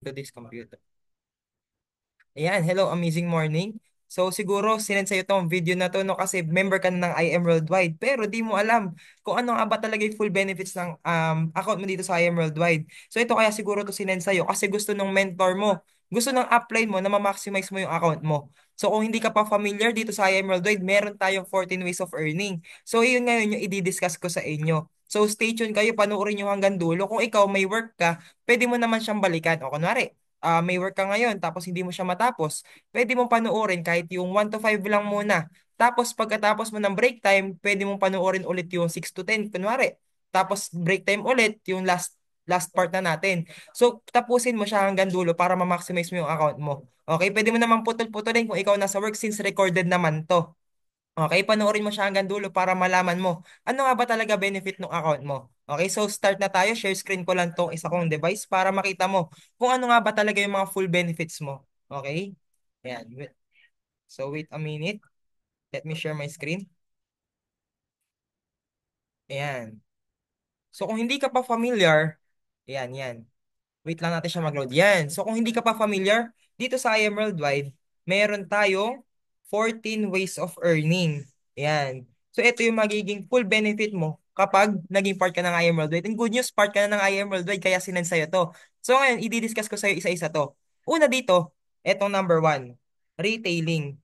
to this computer. Ayan, hello, amazing morning. So siguro sinend sa'yo tong video na to no kasi member ka na ng IM Worldwide pero di mo alam kung ano nga ba talaga yung full benefits ng account mo dito sa IM Worldwide. So ito kaya siguro to sinend sa'yo kasi gusto ng mentor mo, gusto ng upline mo na ma-maximize mo yung account mo. So kung hindi ka pa familiar dito sa IM Worldwide, meron tayong 14 ways of earning. So yun ngayon yung i-discuss ko sa inyo. So stay tuned kayo, panoorin nyo hanggang dulo. Kung ikaw may work ka, pwede mo naman siyang balikan. O kunwari, may work ka ngayon tapos hindi mo siya matapos, pwede mong panoorin kahit yung 1 to 5 lang muna. Tapos pagkatapos mo ng break time, pwede mong panoorin ulit yung 6 to 10 kunwari. Tapos break time ulit yung last part na natin. So tapusin mo siya hanggang dulo para ma-maximize mo yung account mo. Okay, pwede mo naman putol-putulin kung ikaw nasa work since recorded naman to. Okay, panoorin mo siya hanggang dulo para malaman mo ano nga ba talaga benefit ng account mo. Okay, so start na tayo. Share screen ko lang tong isa kong device para makita mo kung ano nga ba talaga yung mga full benefits mo. Okay? Ayan. So wait a minute. Let me share my screen. Ayan. So kung hindi ka pa familiar, ayan, yan. Wait lang natin siya mag-load. Yan. So kung hindi ka pa familiar, dito sa IM Worldwide, meron tayong 14 ways of earning. Yan. So ito yung magiging full benefit mo kapag naging part ka ng IM Worldwide. And good news, part ka na ng IM Worldwide kaya sinend sa'yo to. So ngayon, i-discuss ko sa'yo isa-isa to. Una dito, etong number one, retailing.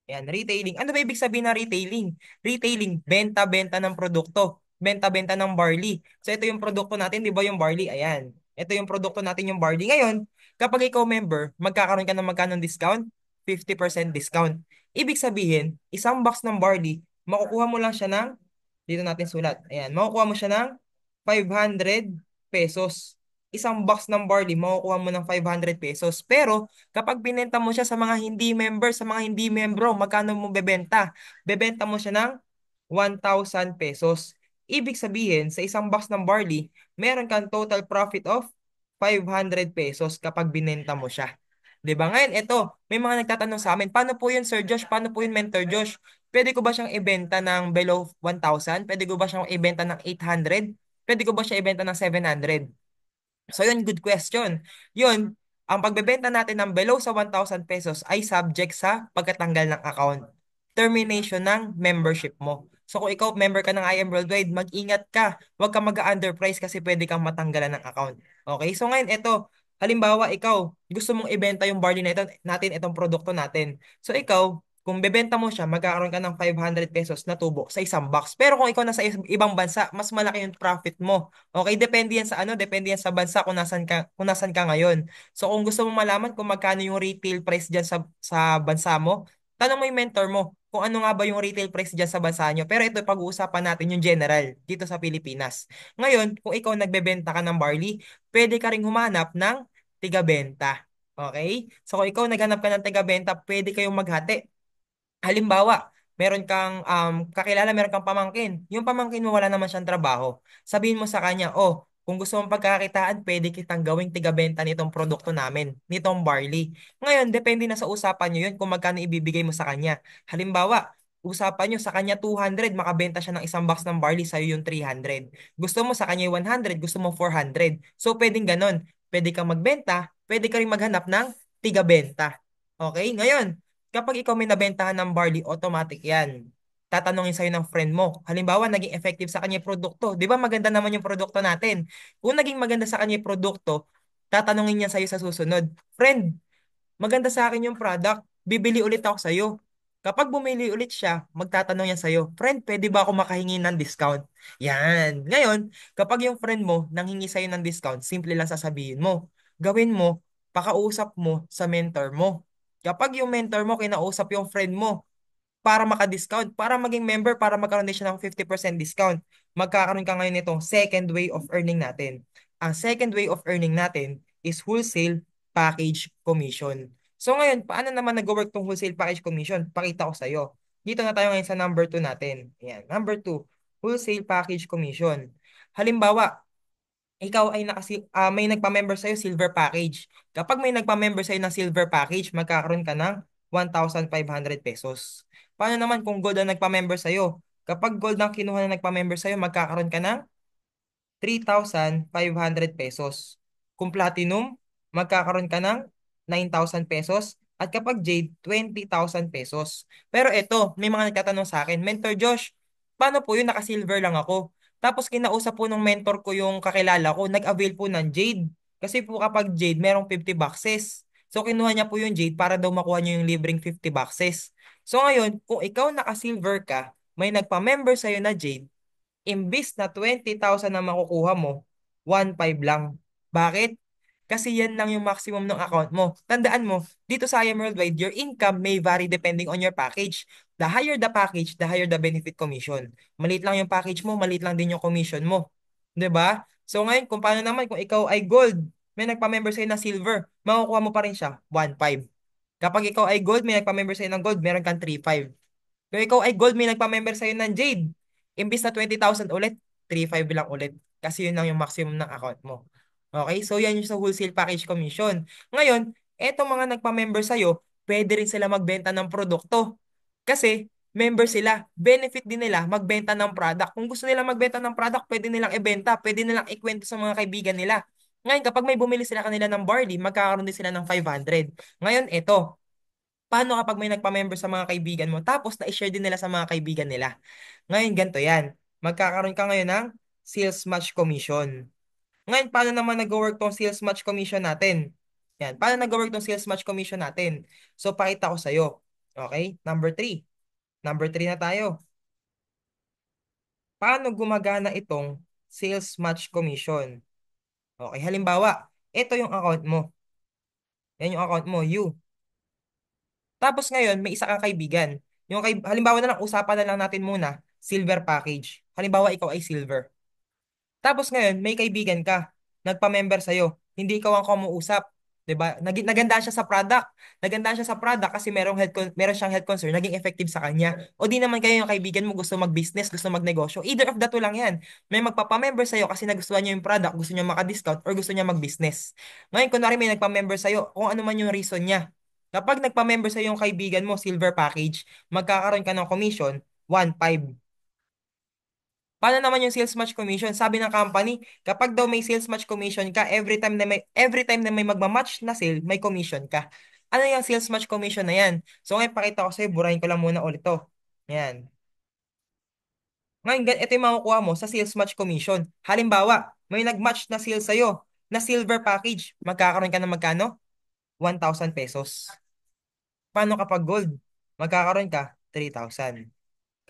Yan, retailing. Ano ba ibig sabihin ng retailing? Retailing, benta-benta ng produkto. Benta-benta ng barley. So ito yung produkto natin, di ba yung barley? Ayan. Ito yung produkto natin yung barley. Ngayon, kapag ikaw member, magkakaroon ka ng magkano discount? 50% discount. Ibig sabihin, isang box ng barley, makukuha mo lang siya ng, dito natin sulat. Ayan, makukuha mo siya ng 500 pesos. Isang box ng barley, makukuha mo ng 500 pesos. Pero, kapag binenta mo siya sa mga hindi member, sa mga hindi membro, magkano mo bebenta? Bebenta mo siya ng 1,000 pesos. Ibig sabihin, sa isang box ng barley, meron kang total profit of 500 pesos kapag binenta mo siya. 'Di ba? Ngayon, ito, may mga nagtatanong sa amin, paano po yun, Sir Josh? Paano po yun, Mentor Josh? Pwede ko ba siyang ibenta ng below 1,000? Pwede ko ba siyang ibenta ng 800? Pwede ko ba siya ibenta ng 700? So yun, good question. Yun, ang pagbebenta natin ng below sa 1,000 pesos ay subject sa pagkatanggal ng account. Termination ng membership mo. So kung ikaw member ka ng IM Worldwide, mag-ingat ka. Huwag ka mag-underprice kasi pwede kang matanggalan ng account. Okay? So ngayon, ito, halimbawa ikaw, gusto mong ibenta yung barley na ito, natin, itong produkto natin. So ikaw, kung bebenta mo siya, magkakaroon ka ng 500 pesos na tubo sa isang box. Pero kung ikaw nasa ibang bansa, mas malaki yung profit mo. Okay, depende yan sa ano, depende yan sa bansa kung nasan ka ngayon. So kung gusto mo malaman kung magkano yung retail price diyan sa bansa mo, tanong mo yung mentor mo kung ano nga ba yung retail price diyan sa bansa nyo. Pero ito pag-uusapan natin yung general dito sa Pilipinas. Ngayon, kung ikaw nagbebenta ka ng barley, pwede ka ring humanap ng tiga-benta. Okay? So kung ikaw naghanap ka ng tiga-benta, pwede kayong maghati. Halimbawa, meron kang pamangkin. Yung pamangkin mo wala naman siyang trabaho. Sabihin mo sa kanya, oh, kung gusto mong pagkakitaan, pwede kitang gawing tigabenta nitong produkto namin, nitong barley. Ngayon, depende na sa usapan nyo yun kung magkano ibibigay mo sa kanya. Halimbawa, usapan nyo sa kanya 200, makabenta siya ng isang box ng barley, sa'yo yung 300. Gusto mo sa kanya yung 100, gusto mo 400. So, pwedeng ganon. Pwede kang magbenta, pwede ka rin maghanap ng tigabenta. Okay? Ngayon, kapag ikaw may nabentahan ng barley, automatic yan. Tatanungin sa'yo ng friend mo. Halimbawa, naging effective sa kanya yung produkto. Di ba maganda naman yung produkto natin? Kung naging maganda sa kanya yung produkto, tatanungin niya sa'yo sa susunod, friend, maganda sa akin yung product, bibili ulit ako sa'yo. Kapag bumili ulit siya, magtatanong yan sa'yo, friend, pwede ba ako makahingi ng discount? Yan. Ngayon, kapag yung friend mo nanghingi sa'yo ng discount, simple lang sasabihin mo. Gawin mo, pakausap mo sa mentor mo. Kapag yung mentor mo kinausap yung friend mo, para maka-discount, para maging member, para magkaroon din siya ng 50% discount. Magkakaroon ka ngayon nitong second way of earning natin. Ang second way of earning natin is wholesale package commission. So ngayon, paano naman nag-work tong wholesale package commission? Pakita ko sa iyo. Dito na tayo ngayon sa number 2 natin. Ayan, number 2, wholesale package commission. Halimbawa, ikaw ay may nagpa-member sa'yo silver package. Kapag may nagpa-member sa'yo ng silver package, magkakaroon ka ng 1,500 pesos. Paano naman kung gold ang nagpa-member sa'yo? Kapag gold ang kinuha na nagpa-member sa'yo, magkakaroon ka ng 3,500 pesos. Kung platinum, magkakaroon ka ng 9,000 pesos. At kapag Jade, 20,000 pesos. Pero eto, may mga nagtatanong sa akin, Mentor Josh, paano po yun? Naka-silver lang ako. Tapos kinausap po ng mentor ko yung kakilala ko, nag-avail po ng Jade. Kasi po kapag Jade, merong 50 boxes. So kinuha niya po yung Jade para daw makuha niya yung libreng 50 boxes. So ngayon, kung ikaw naka-silver ka, may nagpa-member sa'yo na Jade, imbis na 20,000 na makukuha mo, 1,500 lang. Bakit? Kasi yan lang yung maximum ng account mo. Tandaan mo, dito sa IM Worldwide, your income may vary depending on your package. The higher the package, the higher the benefit commission. Maliit lang yung package mo, maliit lang din yung commission mo. 'Di ba? So ngayon, kung paano naman, kung ikaw ay gold, may nagpa-member sa'yo na silver, makukuha mo pa rin siya, 1,500. Kapag ikaw ay gold, may nagpa-member sa'yo ng gold, meron kang 3,500. Kung ikaw ay gold, may nagpa-member sa'yo ng Jade. Imbis na 20,000 ulit, 3,500 lang ulit. Kasi yun lang yung maximum ng account mo. Okay? So yan yung sa wholesale package commission. Ngayon, etong mga nagpa-member sa'yo, pwede rin sila magbenta ng produkto. Kasi member sila. Benefit din nila magbenta ng product. Kung gusto nila magbenta ng product, pwede nilang ibenta. Pwede nilang ikwento sa mga kaibigan nila. Ngayon, kapag may bumili sila kanila ng barley, magkakaroon din sila ng 500. Ngayon, eto. Paano kapag may nagpa-member sa mga kaibigan mo, tapos na-share din nila sa mga kaibigan nila? Ngayon, ganito yan. Magkakaroon ka ngayon ng sales match commission. Ngayon, paano naman nag-work tong sales match commission natin? Yan. Paano nag-work tong sales match commission natin? So, pakita ko sa'yo. Okay? Number 3. Number 3 na tayo. Paano gumagana itong sales match commission? Okay, halimbawa, ito yung account mo. Yan yung account mo, you. Tapos ngayon, may isa kang kaibigan. Halimbawa na lang, usapan na lang natin muna, silver package. Halimbawa, ikaw ay silver. Tapos ngayon, may kaibigan ka, nagpa-member sa'yo, hindi ikaw ang kumuusap. 'Di ba? Nagandaan siya sa product. Nagandaan siya sa product kasi meron siyang health concern, naging effective sa kanya. O di naman kayo yung kaibigan mo gusto mag-business, gusto magnegosyo. Either of the two lang yan. May magpapa-member sa'yo kasi nagustuhan niya yung product, gusto niya maka-discount, or gusto niya mag-business. Ngayon, kunwari may nagpa-member sa'yo, kung ano man yung reason niya. Kapag nagpa-member sa'yo yung kaibigan mo, silver package, magkakaroon ka ng commission, 1,500. Paano naman yung sales match commission? Sabi ng company, kapag daw may sales match commission ka, every time na may magma-match na sale, may commission ka. Ano yung sales match commission na yan? So ngayon pakita ko sa'yo, burahin ko lang muna ulit to. Yan. Ngayon, ito yung makukuha mo sa sales match commission. Halimbawa, may nag-match na sale sa'yo, na silver package, magkakaroon ka ng magkano? 1,000 pesos. Paano kapag gold? Magkakaroon ka 3,000.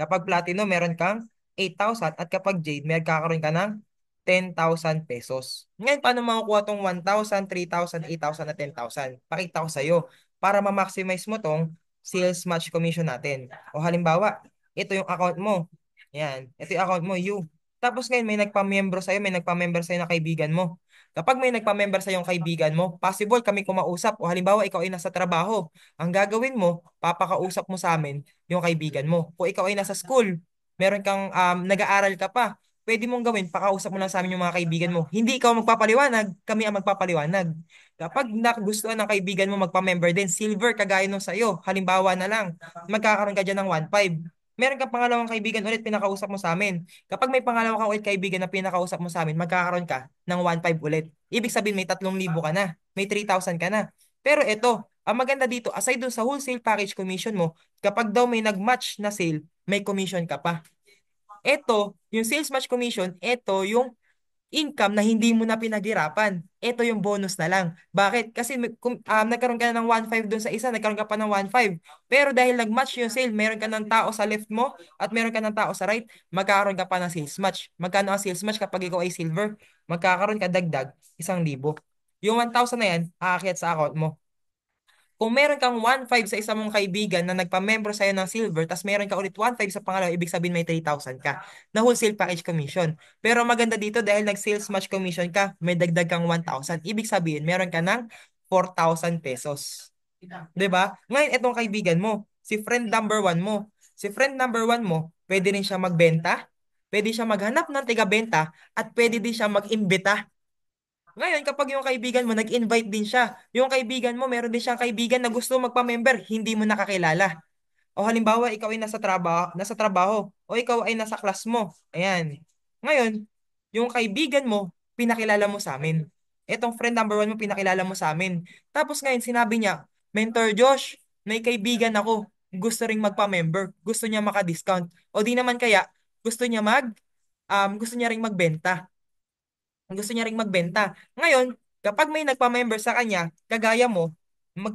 Kapag platinum, meron kang 8,000 at kapag jade, may kakaroon ka ng 10,000 pesos. Ngayon, paano makukuha tong 1,000, 3,000, 8,000 at 10,000? Pakita ko sa'yo para ma-maximize mo tong sales match commission natin. O halimbawa, ito yung account mo. Yan. Ito yung account mo, you. Tapos ngayon, may nagpa-member sa'yo na kaibigan mo. Kapag may nagpa-member sa yung kaibigan mo, possible kami kumausap. O halimbawa, ikaw ay nasa trabaho. Ang gagawin mo, papakausap mo sa amin yung kaibigan mo. Kung ikaw ay nasa school, meron kang nag-aaral ka pa, pwede mong gawin, pakausap mo lang sa amin yung mga kaibigan mo. Hindi ikaw magpapaliwanag, kami ang magpapaliwanag. Kapag nagustuhan ng kaibigan mo magpa-member din, silver kagaya nung sa iyo, halimbawa na lang, magkakaroon ka dyan ng 1,500. Meron kang pangalawang kaibigan ulit, pinakausap mo sa amin. Kapag may pangalawa kang ulit kaibigan na pinakausap mo sa amin, magkakaroon ka ng 1,500 ulit. Ibig sabihin may 3,000 ka na, may 3,000 ka na. Pero ito, ang maganda dito, aside dun sa wholesale package commission mo, kapag daw may nag-match na sale, may commission ka pa. Ito, yung sales match commission, ito yung income na hindi mo na pinaghirapan. Ito yung bonus na lang. Bakit? Kasi nagkaroon ka na ng 1,500 doon sa isa, nagkaroon ka pa ng 1,500. Pero dahil nag-match yung sale, meron ka ng tao sa left mo at meron ka ng tao sa right, magkakaroon ka pa ng sales match. Magkano ang sales match kapag ikaw ay silver? Magkakaroon ka dagdag 1,000. Yung 1,000 na yan, aakyat sa account mo. Kung meron kang 1,500 sa isa mong kaibigan na nagpa-membro sa'yo ng silver, tapos meron ka ulit 1,500 sa pangalawa, ibig sabihin may 3,000 ka na wholesale package commission. Pero maganda dito dahil nag-sales match commission ka, may dagdag kang 1,000. Ibig sabihin, meron ka ng 4,000 pesos. 'Di ba? Ngayon, itong kaibigan mo, si friend number one mo. Si friend number one mo, pwede rin siya magbenta, pwede siya maghanap ng tiga-benta, at pwede din siya mag-imbita. Ngayon, kapag yung kaibigan mo, nag-invite din siya. Yung kaibigan mo, meron din siyang kaibigan na gusto magpa-member, hindi mo nakakilala. O halimbawa, ikaw ay nasa trabaho, o ikaw ay nasa class mo. Ayan. Ngayon, yung kaibigan mo, pinakilala mo sa amin. Etong friend number one mo, pinakilala mo sa amin. Tapos ngayon, sinabi niya, Mentor Josh, may kaibigan ako. Gusto ring magpa-member. Gusto niya maka-discount. O di naman kaya, gusto niya ring magbenta. Gusto niya ring magbenta. Ngayon, kapag may nagpa-member sa kanya, kagaya mo,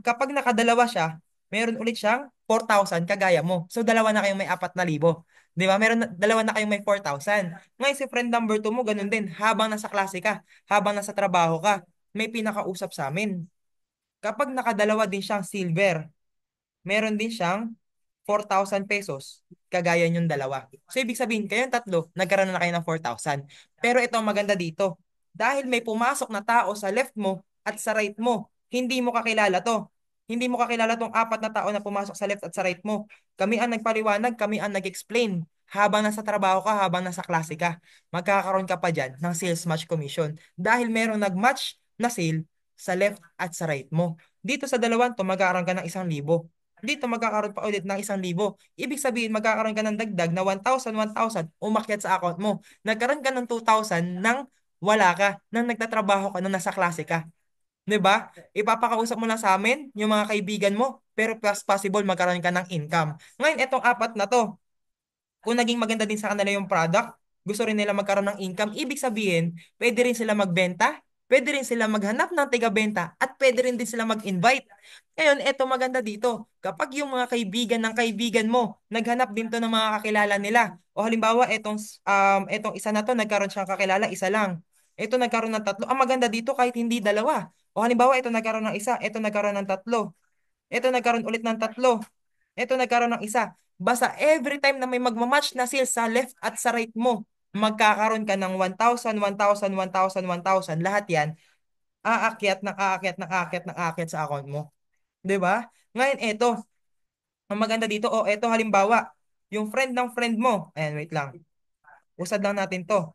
kapag nakadalawa siya, meron ulit siyang 4,000 kagaya mo. So, dalawa na kayong may 4,000. Di ba? Dalawa na kayong may 4,000. Ngayon, si friend number 2 mo, ganun din. Habang nasa klase ka, habang nasa trabaho ka, may pinakausap sa amin. Kapag nakadalawa din siyang silver, meron din siyang 4,000 pesos, kagaya yung dalawa. So, ibig sabihin, kayong tatlo, nagkaroon na kayo ng 4,000. Pero ito ang maganda dito. Dahil may pumasok na tao sa left mo at sa right mo, hindi mo kakilala to. Hindi mo kakilala tong apat na tao na pumasok sa left at sa right mo. Kami ang nagpaliwanag, kami ang nag-explain. Habang nasa trabaho ka, habang nasa klase ka, magkakaroon ka pa dyan ng sales match commission. Dahil merong nag-match na sale sa left at sa right mo. Dito sa dalawan to, magkakaroon ka ng 1,000. Dito magkakaroon pa ulit ng 1,000. Ibig sabihin, magkakaroon ka ng dagdag na 1,000, 1,000, umakyat sa account mo. Nagkaroon ka ng 2,000 nang wala ka, nang nagtatrabaho ka, nang nasa klase ka. 'Di ba? Ipapakausap mo na sa amin yung mga kaibigan mo, pero plus possible magkaroon ka ng income. Ngayon, etong apat na to, kung naging maganda din sa kanila yung product, gusto rin nila magkaroon ng income, ibig sabihin, pwede rin sila magbenta, pwede rin sila maghanap ng tiga-benta, at pwede rin din sila mag-invite. Ngayon, eto maganda dito. Kapag yung mga kaibigan ng kaibigan mo, naghanap din to ng mga kakilala nila. O halimbawa, etong isa na to, nagkaroon siyang kakilala, isa lang. Ito nagkaroon ng tatlo. Ang maganda dito, kahit hindi dalawa. O halimbawa, ito nagkaroon ng isa, ito nagkaroon ng tatlo. Ito nagkaroon ulit ng tatlo. Ito nagkaroon ng isa. Basta every time na may magmamatch na sales sa left at sa right mo, magkakaroon ka ng 1,000, 1,000, 1,000, 1,000. Lahat yan, aakyat ng aakyat ng aakyat ng aakyat sa account mo. 'Di ba? Ngayon, eto. Ang maganda dito, eto halimbawa, yung friend ng friend mo. Ayan, wait lang. Usad lang natin to.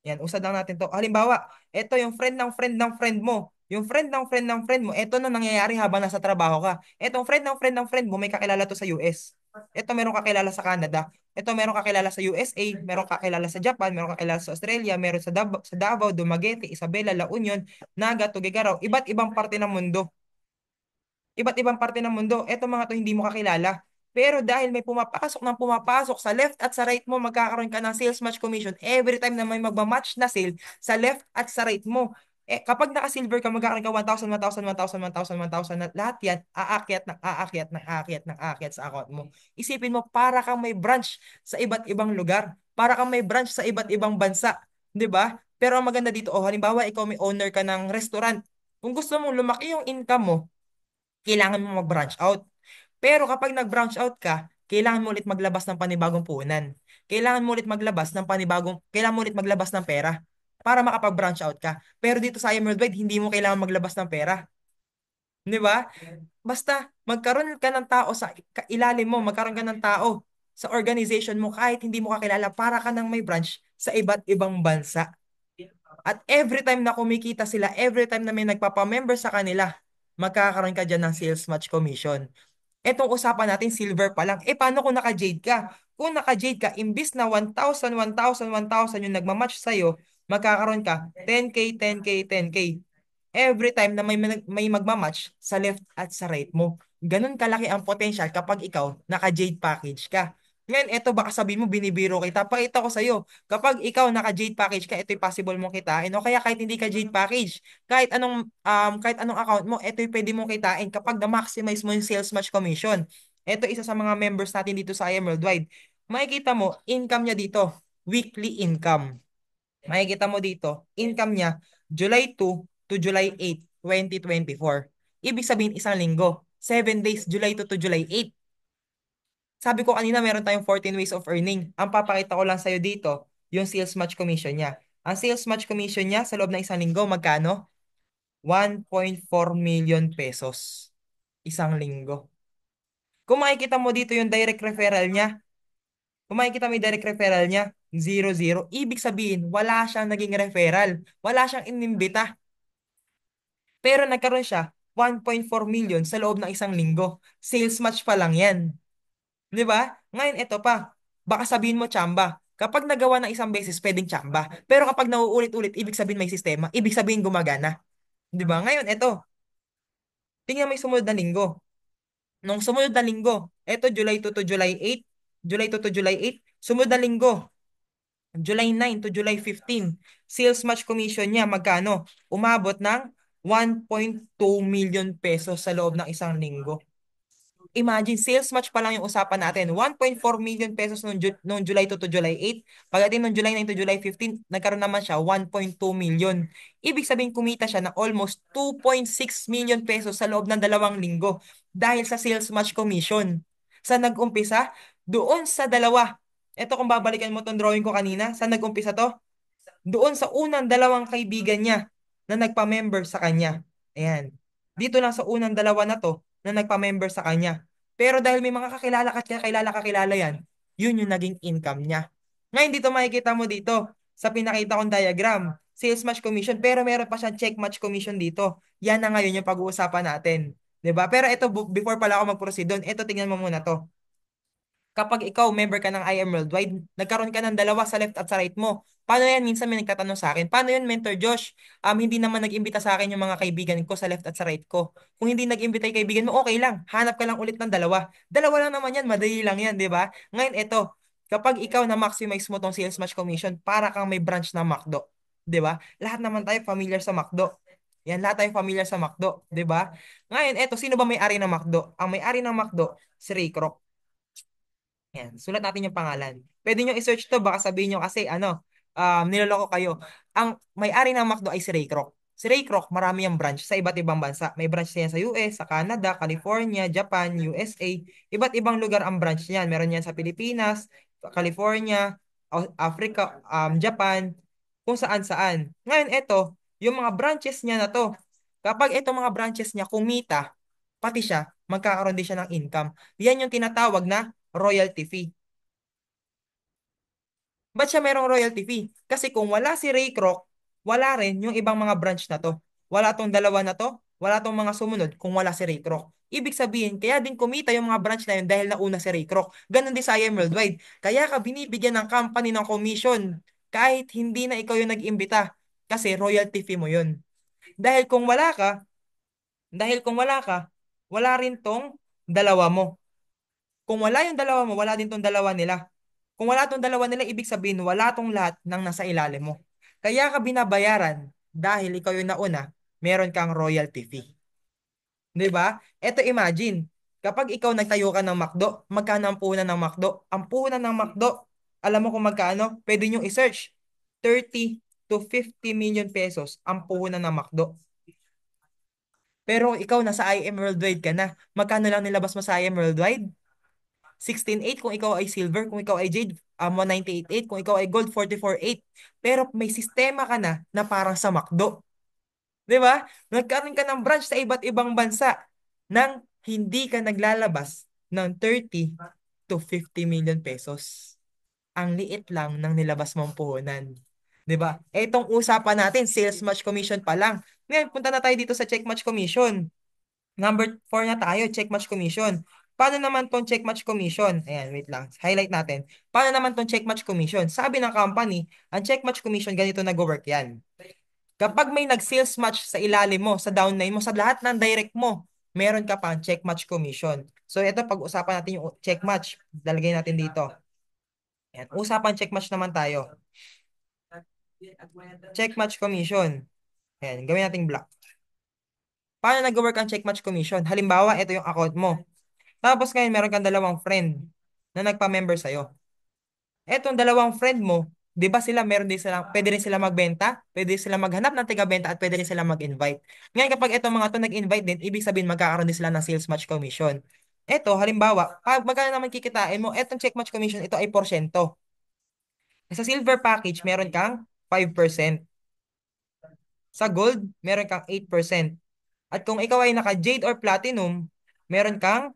Yan, usad lang natin to. Halimbawa, ito yung friend ng friend ng friend mo. Yung friend ng friend ng friend mo, ito na nangyayari habang nasa trabaho ka. Itong friend ng friend ng friend mo, may kakilala to sa US. Ito meron kakilala sa Canada. Ito meron kakilala sa USA, meron kakilala sa Japan, meron kakilala sa Australia, meron sa Davao, Dumaguete, Isabela, La Union, Naga, Tuguegarao, iba't ibang parte ng mundo. Iba't ibang parte ng mundo. Eto mga to hindi mo kakilala. Pero dahil may pumapasok sa left at sa right mo, magkakaroon ka ng sales match commission every time na may magmamatch na sale sa left at sa right mo. Kapag naka-silver ka, magkakaroon ka 1,000, 1,000, 1,000, 1,000, 1,000. Lahat yan, aakyat ng aakyat ng aakyat ng aakyat sa account mo. Isipin mo, para kang may branch sa iba't ibang lugar. Para kang may branch sa iba't ibang bansa. 'Di ba? Pero ang maganda dito, halimbawa, ikaw may owner ka ng restaurant. Kung gusto mong lumaki yung income mo, kailangan mo mag-branch out. Pero kapag nag-branch out ka, kailangan mo ulit maglabas ng panibagong puhunan. Kailangan mo ulit maglabas ng pera para makapag-branch out ka. Pero dito sa IM Worldwide, hindi mo kailangan maglabas ng pera. Di ba? Basta magkaroon ka ng tao sa ilalim mo, magkaroon ka ng tao sa organization mo kahit hindi mo kakilala, para ka nang may branch sa iba't ibang bansa. At every time na kumikita sila, every time na may nagpapamember sa kanila, magkakaroon ka dyan ng sales match commission. Etong usapan natin, silver pa lang. Paano kung naka-jade ka? Kung naka-jade ka, imbis na 1,000, 1,000, 1,000 yung nagmamatch sa'yo, magkakaroon ka 10K, 10K, 10K. Every time na may magmamatch sa left at sa right mo. Ganun kalaki ang potential kapag ikaw naka-jade package ka. Ngayon, eto baka sabihin mo binibiro kita. Pakita ko sa'yo. Kapag ikaw naka-Jade package ka, ito'y possible mong kitain. O kaya kahit hindi ka Jade package, kahit anong account mo, ito'y pwede mong kitain kapag na-maximize mo yung sales match commission. Ito isa sa mga members natin dito sa IM Worldwide. Makikita mo, income niya dito, weekly income. Makikita mo dito, income niya, July 2 to July 8, 2024. Ibig sabihin, isang linggo. 7 days, July 2 to July 8. Sabi ko kanina, meron tayong 14 ways of earning. Ang papakita ko lang sa'yo dito, yung sales match commission niya. Ang sales match commission niya sa loob ng isang linggo, magkano? 1.4 million pesos. Isang linggo. Kung makikita mo dito yung direct referral niya, kung makikita mo yung direct referral niya, 0-0. Ibig sabihin, wala siyang naging referral. Wala siyang inimbita. Pero nagkaroon siya 1.4 million sa loob ng isang linggo. Sales match pa lang yan. 'Di ba? Ngayon, ito pa. Baka sabihin mo, Chamba, Kapag nagawa ng isang beses, pwedeng tsamba. Pero kapag nauulit-ulit, ibig sabihin may sistema, ibig sabihin gumagana. Di ba? Ngayon, eto, tingnan mo yung sumunod na linggo. Nung sumunod na linggo, eto July 2 to July 8, July 2 to July 8, sumunod na linggo, July 9 to July 15, sales match commission niya magkano? Umabot ng 1.2 million pesos sa loob ng isang linggo. Imagine, sales match pa lang yung usapan natin. 1.4 million pesos noong July 2 to July 8. Pagdating noong July 9 to July 15, nagkaroon naman siya 1.2 million. Ibig sabihin, kumita siya ng almost 2.6 million pesos sa loob ng 2 linggo dahil sa sales match commission. Sa nag-umpisa, doon sa dalawa. Ito kung babalikan mo tong drawing ko kanina, sa nag-umpisa to? Doon sa unang dalawang kaibigan niya na nagpa-member sa kanya. Ayan. Dito lang sa unang dalawa na to na nagpa-member sa kanya. Pero dahil may mga kakilala yan, yun yung naging income niya. Ngayon dito makikita mo dito sa pinakita kong diagram, sales match commission, pero meron pa siyang check match commission dito. Yan na ngayon yung pag-uusapan natin. 'Di ba? Pero ito, before pala ako mag-proceed doon, ito tingnan mo muna to. Kapag ikaw member ka ng IM Worldwide, nagkaroon ka ng dalawa sa left at sa right mo. Paano yan? Minsan may nagtatanong sa akin, paano yan, Mentor Josh? Hindi naman nag-imbita sa akin yung mga kaibigan ko sa left at sa right ko. Kung hindi nag-imbita yung kaibigan mo, okay lang. Hanap ka lang ulit ng dalawa. Dalawa lang naman yan, madali lang yan, di ba? Ngayon, eto, kapag ikaw na-maximize mo tong sales match commission, para kang may branch ng McDo. Di ba? Lahat naman tayo familiar sa McDo. Yan, lahat tayo familiar sa McDo, di ba? Ngayon, eto, sino ba may-ari ng McDo? Ang may-ari ng McDo, si Ray Kroc. Yan, sulat natin yung pangalan. Pwede nyo i-search to, baka sabihin nyo kasi niloloko kayo. Ang may-ari ng McDo ay si Ray Kroc. Si Ray Kroc, marami yung branch sa iba't ibang bansa. May branch niya sa US, sa Canada, California, Japan, USA. Iba't ibang lugar ang branch niyan. Meron yan sa Pilipinas, California, Africa, Japan, kung saan-saan. Ngayon, ito, yung mga branches niya na to, kapag ito mga branches niya kumita, pati siya, magkakaroon din siya ng income. Yan yung tinatawag na royalty fee. Ba't siya merong royalty fee? Kasi kung wala si Ray Kroc, wala rin yung ibang mga branch na to. Wala tong dalawa na to, wala tong mga sumunod kung wala si Ray Kroc. Ibig sabihin, kaya din kumita yung mga branch na yun dahil nauna si Ray Kroc. Ganon din sa IM Worldwide. Kaya ka binibigyan ng company ng commission kahit hindi na ikaw yung nag-imbita. Kasi royalty fee mo yun. Dahil kung wala ka, dahil kung wala ka, wala rin tong dalawa mo. Kung wala yung dalawa mo, wala din tong dalawa nila. Kung wala tong dalawa nila, ibig sabihin, wala tong lahat ng nasa ilalim mo. Kaya ka binabayaran dahil ikaw yung nauna, meron kang royalty fee. Di ba? Eto imagine, kapag ikaw nagtayo ka ng McDo, magkano ang puhunan ng McDo? Ang puhunan ng McDo, alam mo kung magkano? Pwede nyo i-search. 30 to 50 million pesos ang puhunan ng McDo. Pero ikaw nasa IM Worldwide ka na. Magkano lang nilabas mo sa IM Worldwide? 16.8 kung ikaw ay silver, kung ikaw ay jade, 198.8, kung ikaw ay gold, 44.8. Pero may sistema ka na parang sa McDo. 'Di ba? Nagkaroon ka ng branch sa iba't ibang bansa nang hindi ka naglalabas ng 30 to 50 million pesos. Ang liit lang ng nilabas mong puhunan. 'Di ba? Etong usapan natin, sales match commission pa lang. Ngayon, punta na tayo dito sa check match commission. Number 4 na tayo, check match commission. Paano naman tong check match commission? Ayan, wait lang. Highlight natin. Paano naman tong check match commission? Sabi ng company, ang check match commission ganito nag-work yan. Kapag may nag-sales match sa ilalim mo, sa downline mo, sa lahat ng direct mo, meron ka pang check match commission. So ito, pag-usapan natin yung check match. Dalagay natin dito. Ayan, usapan check match naman tayo. Check match commission. Ayan, gawin nating black. Paano nag-work ang check match commission? Halimbawa, ito yung account mo. Tapos ngayon, meron kang dalawang friend na nagpa-member sa'yo. Etong dalawang friend mo, di ba sila, meron din sila, pwede rin sila magbenta, pwede sila maghanap ng tiga-benta at pwede rin sila mag-invite. Ngayon, kapag etong mga to nag-invite din, ibig sabihin magkakaroon din sila ng sales match commission. Eto, halimbawa, magkano naman kikitain mo, etong check match commission, ito ay porsyento. Sa silver package, meron kang 5%. Sa gold, meron kang 8%. At kung ikaw ay naka-jade or platinum, meron kang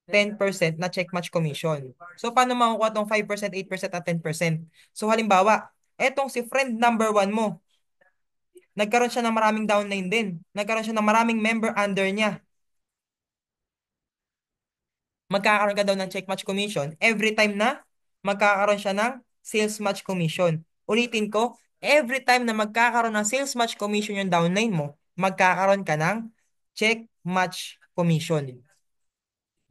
10% na check match commission. So, paano makukuha tong 5%, 8% at 10%? So, halimbawa, etong si friend number 1 mo, nagkaroon siya ng maraming downline din. Nagkaroon siya ng maraming member under niya. Magkakaroon ka daw ng check match commission every time na magkakaroon siya ng sales match commission. Ulitin ko, every time na magkakaroon ng sales match commission yung downline mo, magkakaroon ka ng check match commission.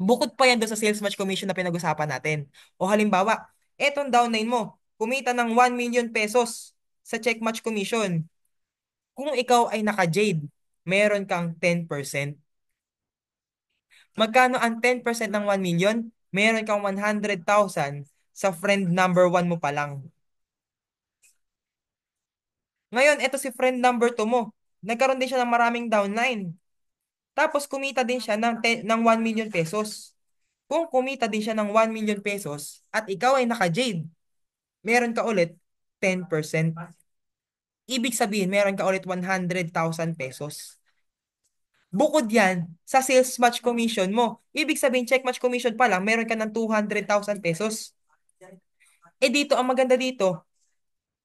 Bukod pa yan doon sa sales match commission na pinag-usapan natin. O halimbawa, etong downline mo, kumita ng 1 million pesos sa check match commission. Kung ikaw ay naka-Jade, meron kang 10%. Magkano ang 10% ng 1 million? Meron kang 100,000 sa friend number 1 mo pa lang. Ngayon, ito si friend number 2 mo. Nagkaroon din siya ng maraming downline. Tapos kumita din siya ng 1 million pesos. Kung kumita din siya ng 1 million pesos at ikaw ay naka-Jade, meron ka ulit 10%. Ibig sabihin, meron ka ulit 100,000 pesos. Bukod yan, sa sales match commission mo. Ibig sabihin, check match commission pa lang, meron ka ng 200,000 pesos. Eh dito, ang maganda dito,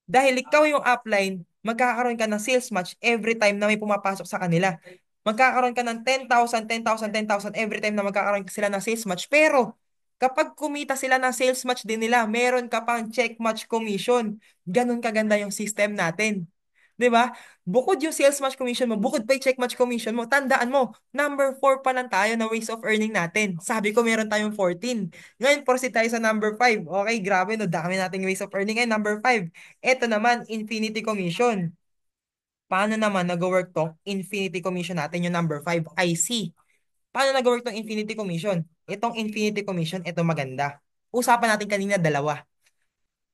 dahil ikaw yung upline, magkakaroon ka ng sales match every time na may pumapasok sa kanila. Magkakaroon ka ng 10,000, 10,000, 10,000 every time na magkakaroon sila ng sales match. Pero, kapag kumita sila ng sales match din nila, meron ka pang check match commission. Ganun kaganda yung system natin. 'Di ba? Bukod yung sales match commission mo, bukod pa yung check match commission mo, tandaan mo, number 4 pa lang tayo na ways of earning natin. Sabi ko meron tayong 14. Ngayon, proceed tayo sa number 5. Okay, grabe no, dami nating ways of earning. Ngayon, number 5. Ito naman, infinity commission. Paano naman nag-work tong infinity commission natin, yung number 5? I see. Paano nag-work tong infinity commission? Itong infinity commission, ito maganda. Usapan natin kanina dalawa.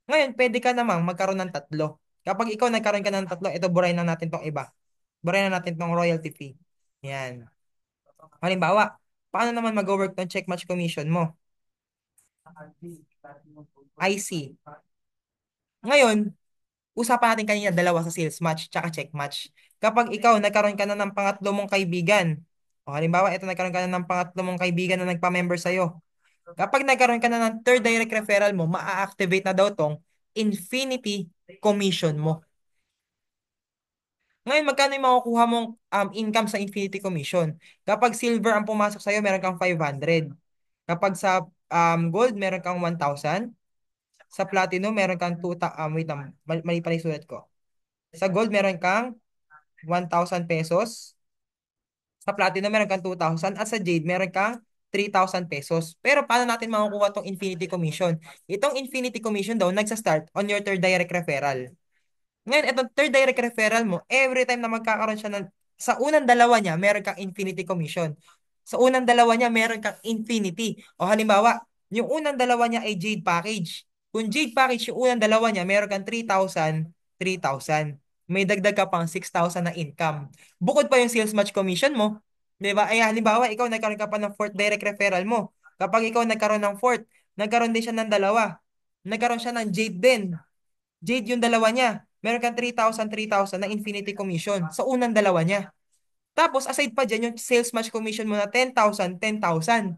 Ngayon, pwede ka namang magkaroon ng tatlo. Kapag ikaw nagkaroon ka ng tatlo, ito burayin na natin tong iba. Burayin na natin tong royalty fee. Yan. Halimbawa, paano naman mag-work tong check match commission mo? I see. Ngayon, usapan natin kanina dalawa sa sales match tsaka check match. Kapag ikaw nagkaroon ka na ng pangatlo mong kaibigan, o halimbawa, ito nagkaroon ka na ng pangatlo mong kaibigan na nagpa-member sa'yo. Kapag nagkaroon ka na ng third direct referral mo, maa-activate na daw tong infinity commission mo. Ngayon, magkano yung makukuha mong income sa Infinity Commission? Kapag silver ang pumasok sa'yo, meron kang 500. Kapag sa gold, meron kang 1,000. Sa platinum, meron kang 2,000. Wait lang, mali pala yung sulat ko. Sa gold, meron kang 1,000 pesos. Sa platinum, meron kang 2,000. At sa jade, meron kang 3,000 pesos. Pero paano natin makukuha tong Infinity Commission? Itong Infinity Commission daw, nagsa-start on your third direct referral. Ngayon, itong third direct referral mo, every time na magkakaroon siya sa unang dalawa niya, meron kang infinity commission. Sa unang dalawa niya, meron kang infinity. O halimbawa, yung unang dalawa niya ay Jade package. Kung Jade package yung unang dalawa niya, meron kang 3,000, 3,000. May dagdag ka pang 6,000 na income. Bukod pa yung sales match commission mo. Di ba? Ay, halimbawa, ikaw nagkaroon ka pa ng fourth direct referral mo. Kapag ikaw nagkaroon ng fourth, nagkaroon din siya ng dalawa. Nagkaroon siya ng Jade din. Jade yung dalawa niya. Meron kang 3,000, 3,000 na infinity commission sa unang dalawa niya. Tapos, aside pa dyan, yung sales match commission mo na 10,000, 10,000.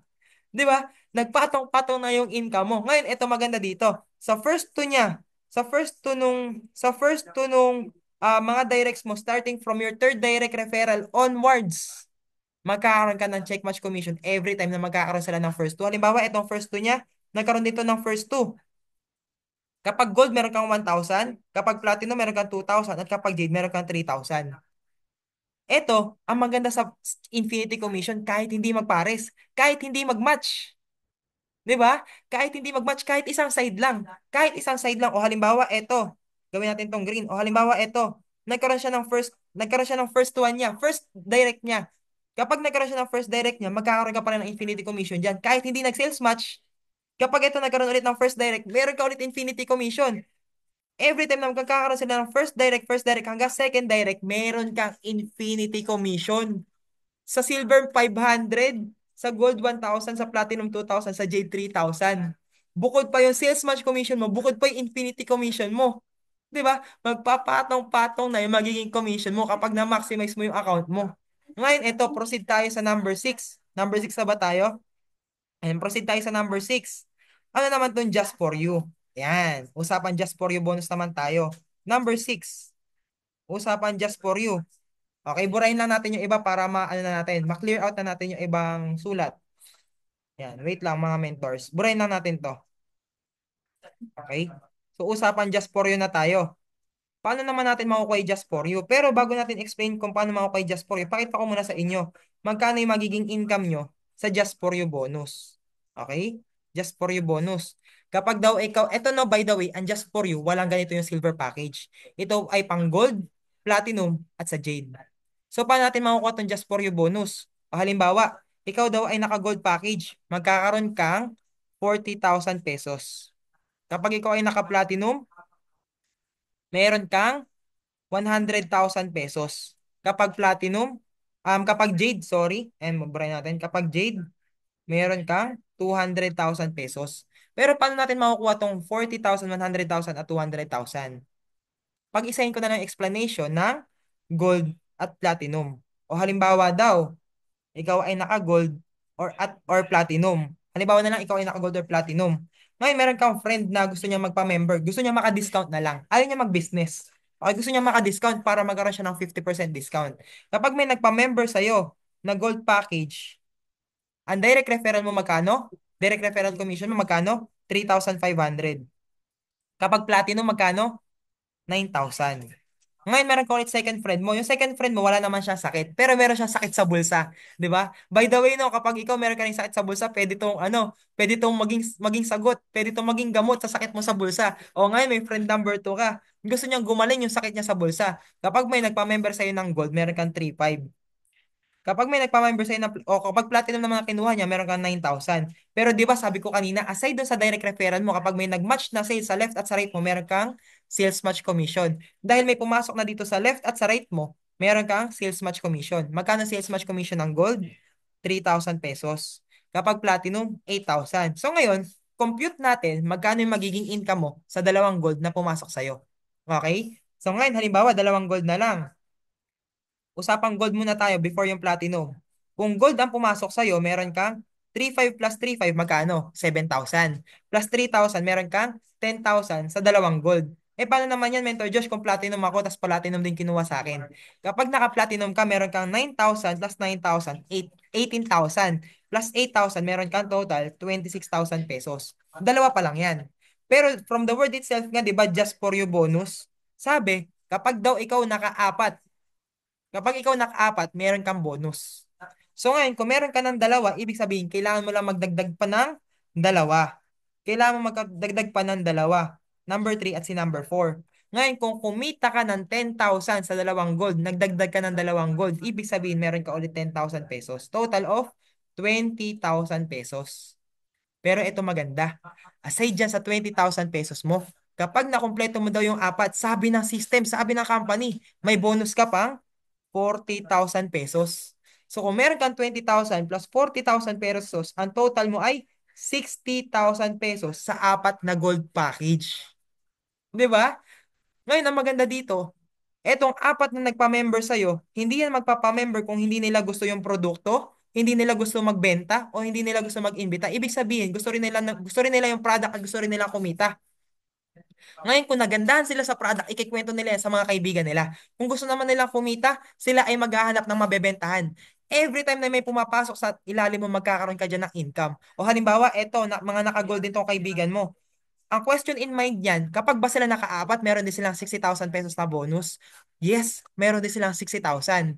Di ba? Nagpatong-patong na yung income mo. Ngayon, ito maganda dito. Sa first two niya, sa first two nung mga directs mo, starting from your third direct referral onwards, magkakaroon ka ng check match commission every time na magkakaroon sila ng first two. Halimbawa, itong first two niya, nagkaroon dito ng first two. Kapag gold, meron kang 1,000. Kapag platinum, meron kang 2,000. At kapag jade, meron kang 3,000. Ito, ang maganda sa Infinity Commission, kahit hindi magpares, kahit hindi magmatch. 'Di ba? Kahit hindi magmatch, kahit isang side lang. Kahit isang side lang. O halimbawa, ito. Gawin natin tong green. O halimbawa, ito. Nagkaroon siya ng first one niya. First direct niya. Kapag nagkaroon siya ng first direct niya, magkakaroon ka pa rin ng Infinity Commission dyan. Kahit hindi nag-sales match, kapag ito nagkaroon ulit ng first direct, meron ka ulit Infinity Commission. Every time na magkakaroon sila ng first direct hanggang second direct, meron kang infinity commission. Sa silver 500, sa gold 1,000, sa platinum 2,000, sa jade 3,000. Bukod pa yung sales match commission mo, bukod pa yung infinity commission mo. 'Di ba? Magpapatong-patong na yung magiging commission mo kapag na-maximize mo yung account mo. Ngayon, ito, proceed tayo sa number 6. Number 6 na ba tayo? And proceed tayo sa number 6. Ano naman tong just for you? Yan. Usapan just for you bonus naman tayo. Number 6. Usapan just for you. Okay, burahin lang natin yung iba para ano na natin, ma-clear out na natin yung ibang sulat. Yan, wait lang mga mentors. Burahin lang natin to. Okay? So, usapan just for you na tayo. Paano naman natin makukuha yung just for you? Pero bago natin explain kung paano makukuha yung just for you, pakita ko muna sa inyo magkano yung magiging income nyo sa just for you bonus. Okay? Just for you bonus. Kapag daw ikaw, eto no, by the way, ang just for you, walang ganito yung silver package. Ito ay pang gold, platinum, at sa jade. So, paano natin makukuha itong just for you bonus? O halimbawa, ikaw daw ay naka-gold package. Magkakaroon kang 40,000 pesos. Kapag ikaw ay naka-platinum, meron kang 100,000 pesos. Kapag platinum, kapag jade, sorry, mabray natin. Kapag jade, meron kang 200,000 pesos. Pero paano natin makukuha tong 40,000, 100,000 at 200,000? Pag-isahin ko na ng explanation ng gold at platinum. O halimbawa daw, ikaw ay naka-gold or platinum. Halimbawa na lang ikaw ay naka-gold or platinum. Ngayon meron kang friend na gusto niya magpa-member, gusto niya maka-discount na lang. Ayaw niya mag-business. Okay, gusto niya maka-discount para magkaroon siya ng 50% discount. Kapag may nagpa-member sa'yo na gold package, ang direct referral mo magkano? Direct referral commission mo magkano? 3,500. Kapag platinum magkano? 9,000. Ngayon, meron ka ulit second friend mo. Yung second friend mo, wala naman siya sakit. Pero meron siya sakit sa bulsa. Di ba? By the way, no, kapag ikaw meron ka rin sakit sa bulsa, pwede tong maging sagot. Pwede tong maging gamot sa sakit mo sa bulsa. O ngayon, may friend number 2 ka. Gusto niyang gumaling yung sakit niya sa bulsa. Kapag may nagpa-member sa'yo ng gold, meron kang 3,500. Kapag may nagpa-member sa'yo o kapag platinum na mga kinuha niya, meron kang 9,000. Pero di ba sabi ko kanina, aside dun sa direct referral mo, kapag may nag-match na sales sa left at sa right mo, meron kang sales match commission. Dahil may pumasok na dito sa left at sa right mo, meron kang sales match commission. Magkano sales match commission ng gold? 3,000 pesos. Kapag platinum, 8,000. So ngayon, compute natin magkano yung magiging income mo sa dalawang gold na pumasok sa'yo. Okay? So ngayon, halimbawa, dalawang gold na lang. Usapang gold muna tayo before yung platinum. Kung gold ang pumasok sa'yo, meron kang 3,500 plus 3,500, magkano? 7,000. Plus 3,000, meron kang 10,000 sa dalawang gold. Paano naman yan, Mentor Josh, kung platinum ako, tas platinum din kinuha sa akin? Kapag naka-platinum ka, meron kang 9,000 plus 9,000, 18,000. Plus 8,000, meron kang total 26,000 pesos. Dalawa pa lang yan. Pero from the word itself nga, di ba, just for you bonus, sabi, kapag daw ikaw naka-apat, kapag ikaw naka-apat, meron kang bonus. So ngayon, kung meron ka ng dalawa, ibig sabihin, kailangan mo lang magdagdag pa ng dalawa. Kailangan mo magdagdag pa ng dalawa. Number 3 at si number 4. Ngayon, kung kumita ka ng 10,000 sa dalawang gold, nagdagdag ka ng dalawang gold, ibig sabihin, meron ka ulit 10,000 pesos. Total of 20,000 pesos. Pero ito maganda. Aside dyan sa 20,000 pesos mo, kapag nakumpleto mo daw yung apat, sabi ng system, sabi ng company, may bonus ka pang 40,000 pesos. So kung meron kang 20,000 plus 40,000 pesos, ang total mo ay 60,000 pesos sa apat na gold package. 'Di ba? Ngayon, ang maganda dito, etong apat na nagpa-member sa'yo, hindi yan magpapa-member kung hindi nila gusto yung produkto, hindi nila gusto magbenta, o hindi nila gusto mag-imbita. Ibig sabihin, gusto rin nila yung product at gusto rin nila kumita. Ngayon, kung nagandahan sila sa product, ikikwento nila yan sa mga kaibigan nila. Kung gusto naman nilang kumita, sila ay maghahanap ng mabebentahan. Every time na may pumapasok sa ilalim mo, magkakaroon ka dyan ng income. O halimbawa, eto, mga naka-gold din tong kaibigan mo. Ang question in mind yan, kapag ba sila nakaapat, meron din silang 60,000 pesos na bonus? Yes, meron din silang 60,000.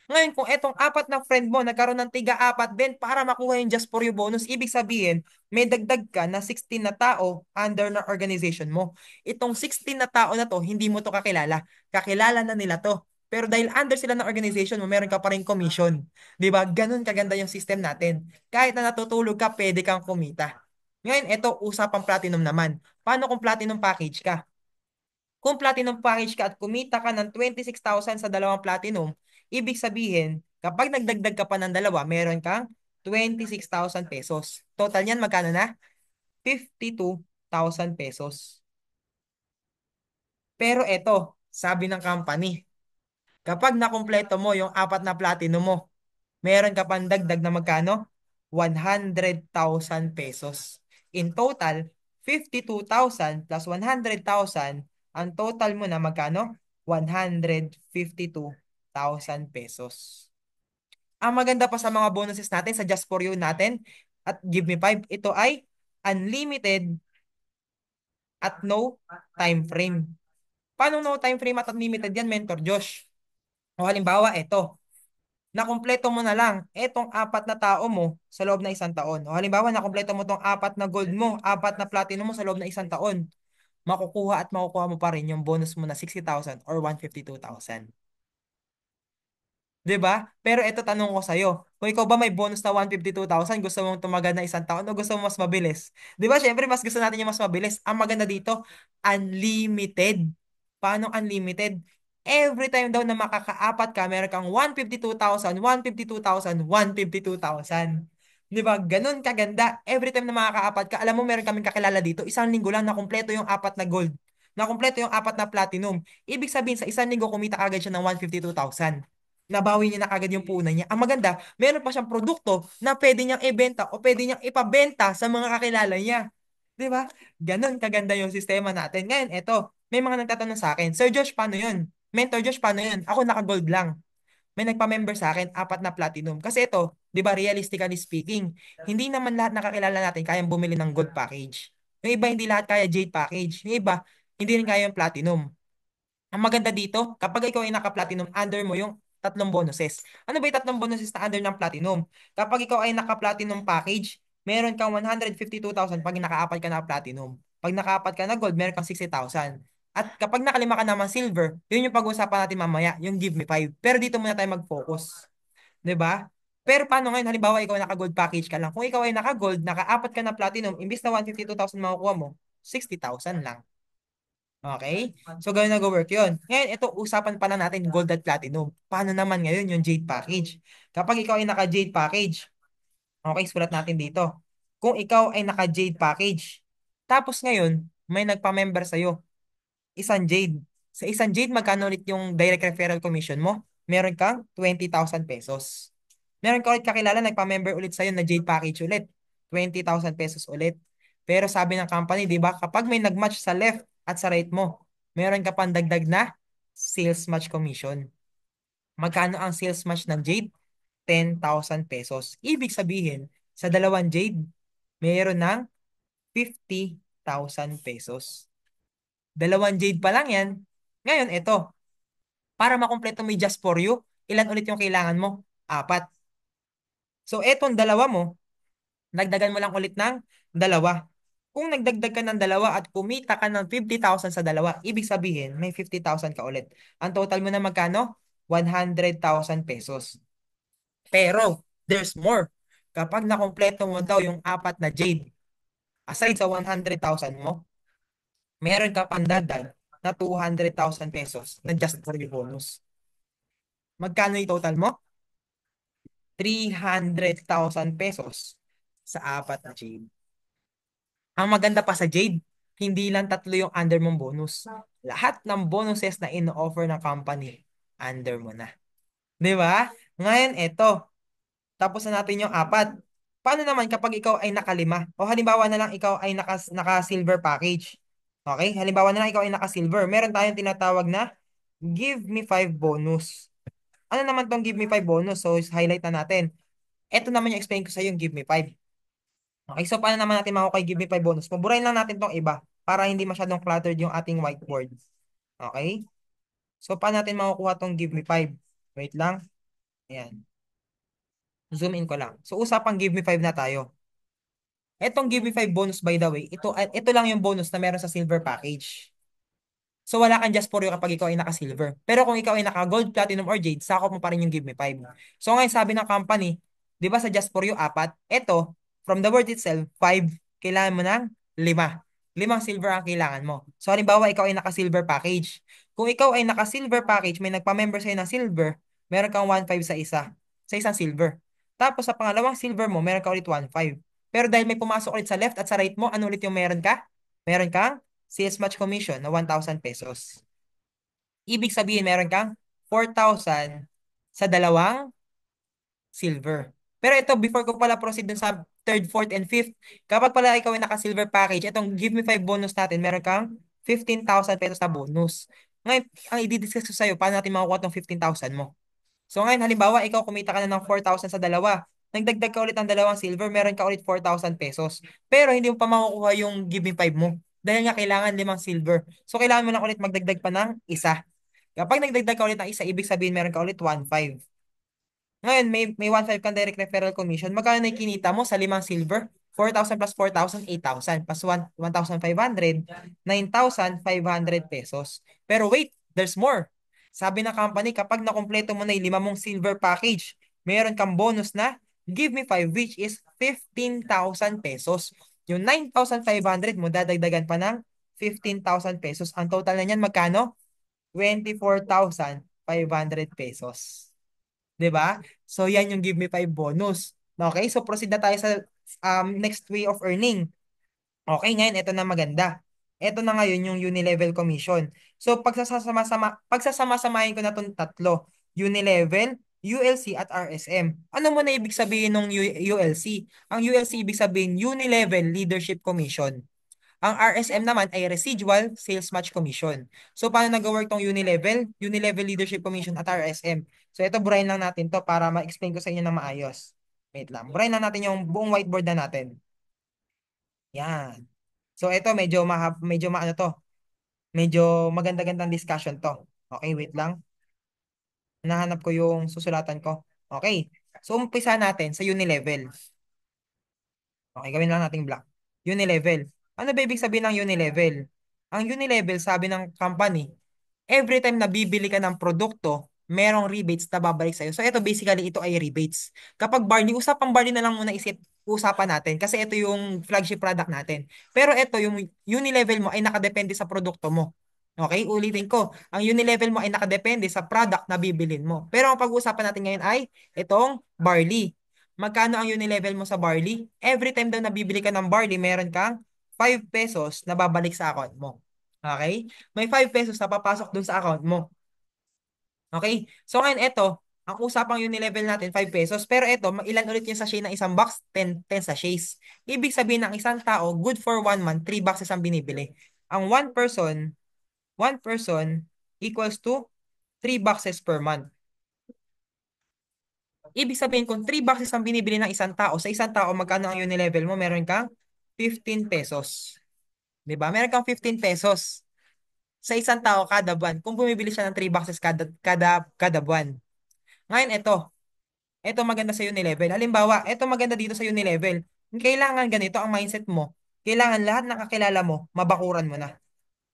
Ngayon, kung etong apat na friend mo nagkaroon ng tiga-apat din para makuha yung just for you bonus, ibig sabihin, may dagdag ka na 16 na tao under na organization mo. Itong 16 na tao na to, hindi mo to kakilala. Kakilala na nila to. Pero dahil under sila ng organization mo, meron ka pa rin commission. 'Di ba? Ganun kaganda yung system natin. Kahit na natutulog ka, pwede kang kumita. Ngayon, ito, usapang platinum naman. Paano kung platinum package ka? Kung platinum package ka at kumita ka ng 26,000 sa dalawang platinum, ibig sabihin, kapag nagdagdag ka pa ng dalawa, meron kang 26,000 pesos. Total niyan, magkano na? 52,000 pesos. Pero ito, sabi ng company, kapag nakumpleto mo yung apat na platinum mo, meron ka pang dagdag na magkano? 100,000 pesos. In total, 52,000 plus 100,000, ang total mo na magkano? 152,000 pesos. Ang maganda pa sa mga bonuses natin sa Just For You natin at Give Me 5, ito ay unlimited at no time frame. Paano no time frame at unlimited yan, Mentor Josh? O halimbawa, eto, nakumpleto mo na lang etong apat na tao mo sa loob ng isang taon. O halimbawa, nakumpleto mo tong apat na gold mo, apat na platinum mo sa loob ng isang taon. Makukuha mo pa rin yung bonus mo na 60,000 or 152,000. 'Di ba? Pero ito tanong ko sa'yo. Kung ikaw ba may bonus na 152,000, gusto mong tumagal na isang taon o gusto mo mas mabilis? 'Di ba? Syempre, mas gusto natin yung mas mabilis. Ang maganda dito, unlimited. Paano unlimited? Every time daw na makakaapat ka, meron kang 152,000, 152,000, 152,000. 'Di ba? Ganun kaganda. Every time na makakaapat ka, alam mo meron kaming kakilala dito, isang linggo lang na kumpleto yung apat na gold. Na kumpleto yung apat na platinum. Ibig sabihin sa isang linggo kumita kagad siya ng 152,000. Nabawi niya na kagad yung puhunan niya. Ang maganda, meron pa siyang produkto na pwede niyang ibenta o pwede niyang ipabenta sa mga kakilala niya. 'Di ba? Ganon kaganda yung sistema natin. Ngayon, eto, may mga nagtatanong sa akin, Sir Josh, paano yun? Mentor Josh, paano yun? Ako naka-gold lang. May nagpa-member sa akin, apat na platinum. Kasi ito, 'di ba, realistically speaking, hindi naman lahat nakakilala natin kayang bumili ng gold package. Yung iba, hindi lahat kaya jade package. Yung iba, hindi rin kaya yung platinum. Ang maganda dito, kapag ikaw ay naka-platinum, under mo yung tatlong bonuses. Ano ba yung tatlong bonuses na under ng platinum? Kapag ikaw ay naka-platinum package, meron kang 152,000 pag nakaapat ka na platinum. Pag nakaapat ka na gold, meron kang 60,000. At kapag nakalima ka naman silver, yun yung pag-uusapan natin mamaya, yung give me 5. Pero dito muna tayo mag-focus. 'Di ba? Pero paano ngayon, halimbawa ikaw ay naka-gold package ka lang. Kung ikaw ay naka-gold, nakaapat ka na platinum, imbis na 152,000 makukuha mo, 60,000 lang. Okay? So, ganun nag-work yun. Ngayon, ito, usapan pa na natin gold at platinum. Paano naman ngayon yung jade package? Kapag ikaw ay naka-jade package, okay, sulat natin dito. Kung ikaw ay naka-jade package, tapos ngayon, may nagpa-member sa'yo, isang jade. Sa isang jade, magkano ulit yung direct referral commission mo? Meron kang 20,000 pesos. Meron ka ulit kakilala, nagpa-member ulit sa'yo na jade package ulit. 20,000 pesos ulit. Pero sabi ng company, di ba, kapag may nag-match sa left at sa right mo, meron ka pang dagdag na sales match commission. Magkano ang sales match ng jade? 10,000 pesos. Ibig sabihin, sa dalawang jade, meron ng 50,000 pesos. Dalawang jade pa lang yan. Ngayon, ito, para makumpleto mo yung just for you, ilan ulit yung kailangan mo? Apat. So, etong dalawa mo, dagdagan mo lang ulit ng dalawa. Kung nagdagdag ka ng dalawa at kumita ka ng 50,000 sa dalawa, ibig sabihin, may 50,000 ka ulit. Ang total mo na magkano? 100,000 pesos. Pero, there's more. Kapag nakumpleto mo daw yung apat na jade, aside sa 100,000 mo, meron ka pang dagdag na 200,000 pesos na just for your bonus. Magkano yung total mo? 300,000 pesos sa apat na jade. Ang maganda pa sa Jade, hindi lang tatlo yung under mong bonus. Lahat ng bonuses na in-offer ng company, under mo na. Di ba? Ngayon, eto. Tapos na natin yung apat. Paano naman kapag ikaw ay nakalima? O halimbawa na lang ikaw ay naka-silver package. Okay? Halimbawa na lang ikaw ay naka-silver. Meron tayong tinatawag na Give Me 5 bonus. Ano naman tong Give Me 5 bonus? So, highlight na natin. Ito naman yung explain ko sa yung Give Me 5. Okay, so paano naman natin makukuha Give Me 5 bonus? Paburahin lang natin tong iba para hindi masyadong cluttered yung ating whiteboard. Okay? So paano natin makukuha tong Give Me 5? Wait lang. Ayan. Zoom in ko lang. So usapang Give Me 5 na tayo. Etong Give Me 5 bonus, by the way, ito lang yung bonus na meron sa silver package. So wala kang just for you kapag ikaw ay naka-silver. Pero kung ikaw ay naka-gold, platinum, or jade, sakop mo pa rin yung Give Me 5. So ngayon sabi ng company, di ba sa just for you, apat? Ito, from the word itself, 5, kailangan mo ng 5. 5 silver ang kailangan mo. So halimbawa, ikaw ay naka-silver package. Kung ikaw ay naka-silver package, may nagpa-member sa'yo ng silver, meron kang 1.5 sa isa. Sa isang silver. Tapos sa pangalawang silver mo, meron ka ulit 1.5. Pero dahil may pumasok ulit sa left at sa right mo, ano ulit yung meron ka? Meron kang sales match commission na 1,000 pesos. Ibig sabihin, meron kang 4,000 sa dalawang silver. Pero ito, before ko pala proceed dun sa third, fourth, and fifth, kapag pala ikaw ay naka-silver package, itong Give Me 5 bonus natin, meron kang 15,000 pesos na bonus. Ngayon, ang i-discuss ko sa'yo, paano natin makukuha itong 15,000 mo? So ngayon, halimbawa, ikaw kumita ka na ng 4,000 sa dalawa. Nagdagdag ka ulit ng dalawang silver, meron ka ulit 4,000 pesos. Pero hindi mo pa makukuha yung Give Me 5 mo. Dahil nga kailangan 5 silver. So, kailangan mo lang ulit magdagdag pa ng isa. Kapag nagdagdag ka ulit ng isa, ibig sabihin meron ka ulit 1.5. Ngayon, may 1.5 kang direct referral commission. Magkano na kinita mo sa 5 silver? 4,000 plus 4,000, 8,000. Plus 1,500, 9,500 pesos. Pero wait, there's more. Sabi ng company, kapag nakumpleto mo na yung 5 mong silver package, meron kang bonus na give me 5, which is 15,000 pesos. Yung 9,500 mo, dadagdagan pa ng 15,000 pesos. Ang total na niyan, magkano? 24,500 pesos. 'Di ba? So yan yung give me 5 bonus. Okay, so proceed na tayo sa next way of earning. Okay, ngayon ito na maganda. Ito na ngayon yung unilevel commission. So pagsasama-samahin ko na itong tatlo, unilevel, ULC at RSM. Ano mo na ibig sabihin ng ULC? Ang ULC ibig sabihin Unilevel Leadership Commission. Ang RSM naman ay Residual Sales Match Commission. So, paano nag-work tong Unilevel? Unilevel Leadership Commission at RSM. So, ito, burahin lang natin to para ma-explain ko sa inyo ng maayos. Wait lang. Burahin lang natin yung buong whiteboard na natin. Yan. So, ito, medyo maano to. Medyo maganda-gandang discussion to. Okay, wait lang. Nahanap ko yung susulatan ko. Okay. So, umpisa natin sa Unilevel. Okay, gawin lang nating black. Unilevel. Ano ba ibig sabihin ng unilevel? Ang unilevel, sabi ng company, every time na bibili ka ng produkto, merong rebates na babalik sa'yo. So ito basically, ito ay rebates. Kapag barley, usapang barley na lang muna usapan natin kasi ito yung flagship product natin. Pero ito, yung unilevel mo ay nakadepende sa produkto mo. Okay, ulitin ko. Ang unilevel mo ay nakadepende sa product na bibilin mo. Pero ang pag-uusapan natin ngayon ay itong barley. Magkano ang unilevel mo sa barley? Every time daw nabibili ka ng barley, meron kang 5 pesos na babalik sa account mo. Okay? May 5 pesos na papasok dun sa account mo. Okay? So ngayon ito, ang usapang unilevel natin 5 pesos, pero ito, ilan ulit yung sachet ng isang box? 10 sachets. Ibig sabihin ng isang tao, good for 1 month, 3 boxes ang binibili. Ang one person equals to 3 boxes per month. Ibig sabihin, kung 3 boxes ang binibili ng isang tao, sa isang tao, magkano ang unilevel mo? Meron kang 15 pesos. 'Di ba? Meron kang 15 pesos sa isang tao kada buwan. Kung bumibili siya ng 3 boxes kada buwan. Ngayon, ito maganda sa Unilevel. Halimbawa, ito maganda dito sa Unilevel. Kailangan ganito ang mindset mo. Kailangan lahat ng kakilala mo, mabakuran mo na.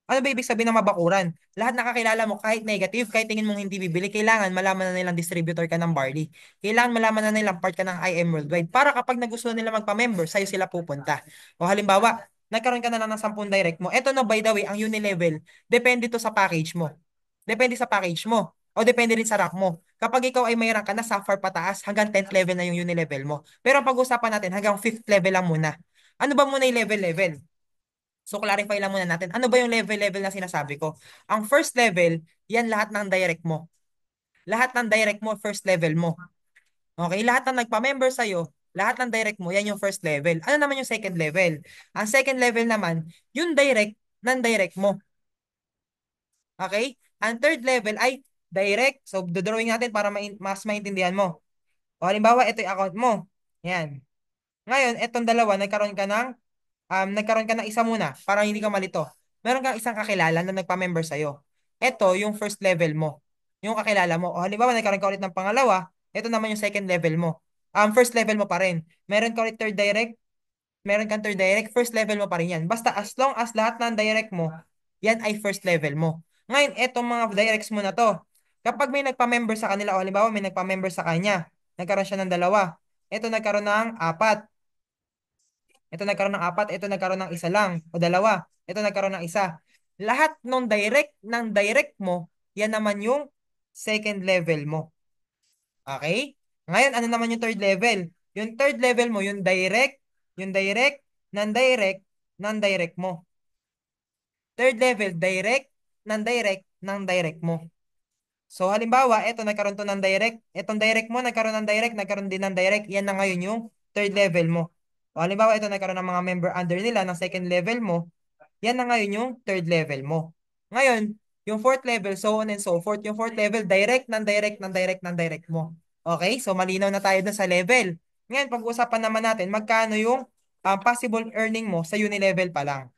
Ano ba ibig sabihin ng mabakuran? Lahat nakakilala mo, kahit negative, kahit tingin mong hindi bibili, kailangan malaman na nilang distributor ka ng barley. Kailangan malaman na nilang part ka ng IM Worldwide. Para kapag nagustuhan nila magpa-member, sa'yo sila pupunta. O halimbawa, nagkaroon ka na lang ng 10 direct mo. Eto na, by the way, ang Unilevel, depende to sa package mo. Depende sa package mo. O depende rin sa rank mo. Kapag ikaw ay may rank ka na, Sapphire pataas, hanggang 10th level na yung Unilevel mo. Pero ang pag-usapan natin, hanggang 5th level lang muna. Ano ba muna yung level-level? So, clarify lang muna natin. Ano ba yung level-level na sinasabi ko? Ang first level, yan lahat ng direct mo. Lahat ng direct mo, first level mo. Okay? Lahat ng nagpa-member sa'yo, lahat ng direct mo, yan yung first level. Ano naman yung second level? Ang second level naman, yung direct ng direct mo. Okay? Ang third level ay direct. So, dodrawing natin para mas maintindihan mo. O, halimbawa, ito yung account mo. Yan. Ngayon, etong dalawa, nagkaroon ka ng isa muna para hindi ka malito. Meron kang isang kakilala na nagpa-member sa'yo. Ito, yung first level mo. Yung kakilala mo. O halimbawa, nagkaroon ka ulit ng pangalawa, ito naman yung second level mo. First level mo pa rin. Meron kang third direct, first level mo pa rin yan. Basta as long as lahat ng direct mo, yan ay first level mo. Ngayon, etong mga directs mo na to, kapag may nagpa-member sa kanila, o halimbawa may nagpa-member sa kanya, nagkaroon siya ng dalawa, ito nagkaroon ng apat, ito nagkaroon ng apat, ito nagkaroon ng isa lang o dalawa. Ito nagkaroon ng isa. Lahat ng direct mo, yan naman yung second level mo. Okay? Ngayon, ano naman yung third level? Yung third level mo, yung direct, non-direct, non-direct mo. Third level, direct, non-direct, non-direct mo. So, halimbawa, ito nagkaroon to ng direct. Itong direct mo, nagkaroon ng direct, nagkaroon din ng direct. Yan na ngayon yung third level mo. O, halimbawa, ito nagkaroon ng mga member under nila ng second level mo. Yan na ngayon yung third level mo. Ngayon, yung fourth level, so on and so forth. Yung fourth level, direct, non-direct, non-direct, non-direct mo. Okay? So, malinaw na tayo dun sa level. Ngayon, pag-usapan naman natin, magkano yung possible earning mo sa unilevel pa lang.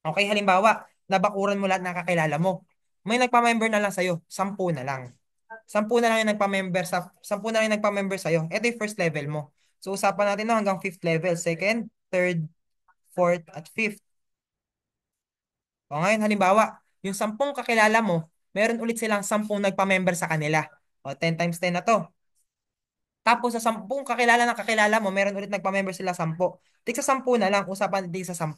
Okay, halimbawa, nabakuran mo lahat ng kakilala mo. May nagpa-member na lang sa'yo, 10 na lang. 10 na lang yung nagpa-member sa'yo. Ito yung first level mo. So, usapan natin no, hanggang fifth level. Second, third, fourth, at fifth. O ngayon, halimbawa, yung 10 kakilala mo, meron ulit silang 10 nagpa-member sa kanila. O, 10 times 10 na to. Tapos sa 10 kakilala na kakilala mo, meron ulit nagpa-member sila 10. Tig sa 10 na lang, usapan din sa 10.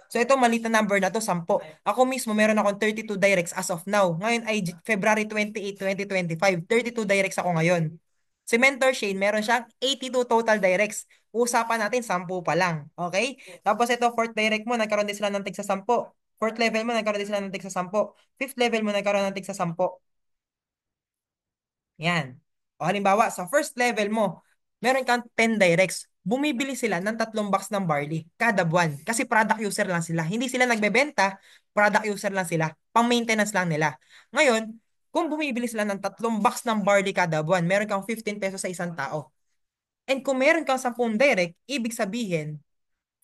So ito, maliit na number na to, 10. Ako mismo, meron akong 32 directs as of now. Ngayon ay February 28, 2025. 32 directs ako ngayon. Si Mentor Shane, meron siyang 82 total directs. Usapan natin, 10 pa lang. Okay? Tapos ito, fourth direct mo, nagkaroon din sila ng tig sa 10. Fourth level mo, nagkaroon din sila ng tig sa 10. Fifth level mo, nagkaroon ng tig sa 10. Yan. O halimbawa, sa first level mo, meron kang 10 directs. Bumibili sila ng 3 box ng barley kada buwan. Kasi product user lang sila. Hindi sila nagbebenta, product user lang sila. Pang-maintenance lang nila. Ngayon, kung bumibili sila ng 3 box ng barley kada buwan, meron kang 15 pesos sa isang tao. And kung meron kang 10 direct, ibig sabihin,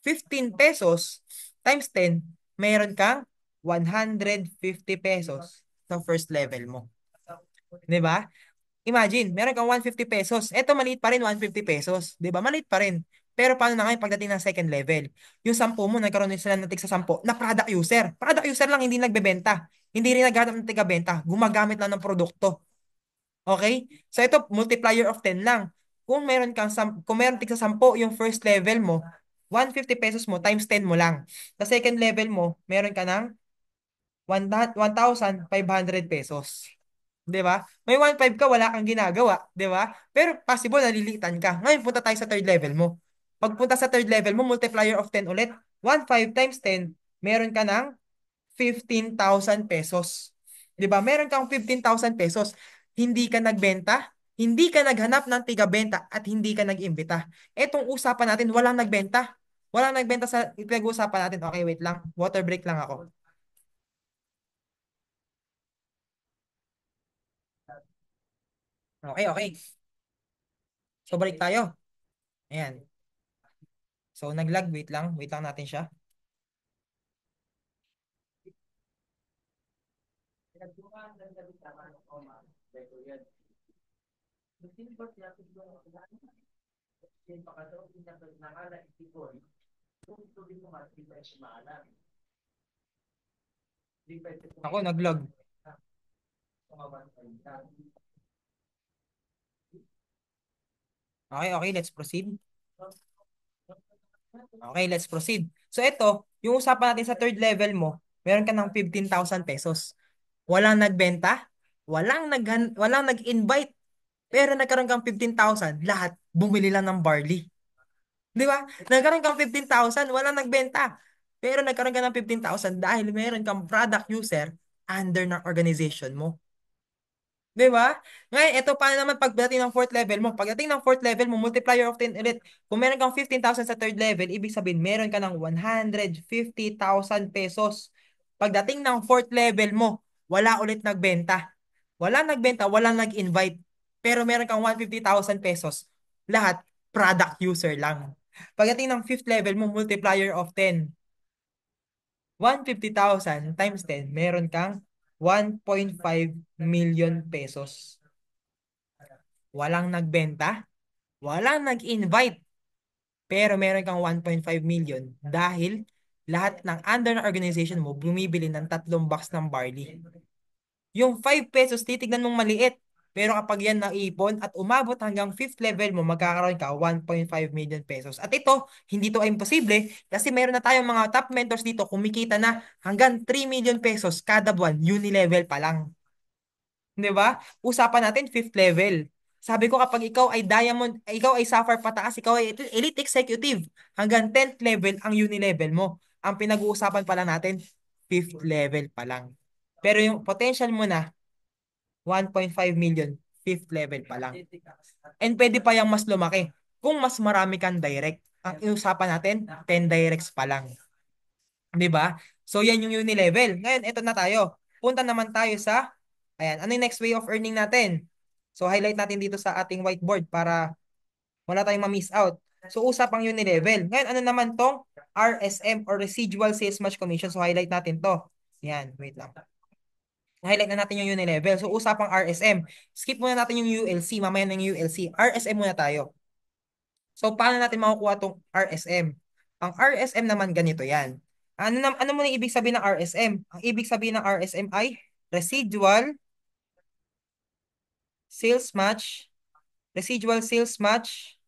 15 pesos times 10, meron kang 150 pesos sa first level mo. 'Di ba? Imagine, meron kang 150 pesos. Eto, maliit pa rin, 150 pesos. Di ba? Maliit pa rin. Pero paano na ngayon pagdating ng second level? Yung 10 mo, nagkaroon din sila ng tig sa 10 na product user. Product user lang, hindi nagbebenta. Hindi rin naghanap ng tiga-benta. Gumagamit lang ng produkto. Okay? So ito, multiplier of 10 lang. Kung meron tig sa 10 yung first level mo, 150 pesos mo times 10 mo lang. Sa second level mo, meron ka ng 1,500 pesos. 'Di ba? May 1,500 ka, wala kang ginagawa, 'di ba? Pero possible nalilitan ka. Ngayon punta tayo sa third level mo. Pagpunta sa third level mo, multiplier of 10 ulit. 1,500 times 10, meron ka ng 15,000 pesos. 'Di ba? Meron kang 15,000 pesos. Hindi ka nagbenta, hindi ka naghanap ng tiga-benta at hindi ka nag-imbita. Etong usapan natin, walang nagbenta. Walang nagbenta sa pinag-uusapan natin. Okay, wait lang. Water break lang ako. Okay, okay. So balik tayo. Ayan. So naglag, wait lang. Wait lang natin siya. Ako naglag. Okay, okay, let's proceed. Okay, let's proceed. So ito, yung usapan natin sa third level mo, meron ka ng 15,000 pesos. Walang nagbenta, walang nag-invite, pero nagkaroon kang 15,000, lahat bumili lang ng barley. Di ba? Nagkaroon kang 15,000, walang nagbenta. Pero nagkaroon ka ng 15,000 dahil meron kang product user under ng organization mo. Di ba? Ngayon, ito paano naman pagdating ng fourth level mo? Pagdating ng fourth level mo, multiplier of 10 ulit. Kung meron kang 15,000 sa third level, ibig sabihin meron ka ng 150,000 pesos. Pagdating ng fourth level mo, wala ulit nagbenta. Wala nagbenta, wala nag-invite. Pero meron kang 150,000 pesos. Lahat, product user lang. Pagdating ng fifth level mo, multiplier of 10. 150,000 times 10, meron kang 1.5 million pesos. Walang nagbenta, walang nag-invite, pero meron kang 1.5 million dahil lahat ng under na organization mo bumibili ng 3 box ng barley. Yung 5 pesos, titignan mong maliit. Pero kapag yan naipon at umabot hanggang fifth level mo, magkakaroon ka 1.5 million pesos. At ito, hindi to ay imposible kasi meron na tayong mga top mentors dito kumikita na hanggang 3 million pesos kada buwan, uni-level pa lang. 'Di ba? Usapan natin fifth level. Sabi ko kapag ikaw ay diamond, ikaw ay sapphire pataas, ikaw ay elite executive, hanggang 10th level ang uni-level mo. Ang pinag-uusapan pala natin, fifth level pa lang. Pero yung potential mo na, 1.5 million, fifth level pa lang. And pwede pa yung mas lumaki kung mas marami kang direct. Ang iusapan natin, 10 directs pa lang. 'Di ba? So yan yung uni level. Ngayon, eto na tayo. Punta naman tayo sa, ayan, ano yung next way of earning natin? So highlight natin dito sa ating whiteboard para wala tayong ma-miss out. So, usapang unilevel. Ngayon, ano naman tong RSM or Residual Sales Match Commission? So, highlight natin to. Yan, wait lang. Highlight na natin yung unilevel. So, usapang RSM. Skip muna natin yung ULC. Mamaya ng ULC. RSM muna tayo. So, paano natin makukuha tong RSM? Ang RSM naman ganito yan. Ano mo na ibig sabihin ng RSM? Ang ibig sabihin ng RSM ay Residual Sales Match, Residual Sales Match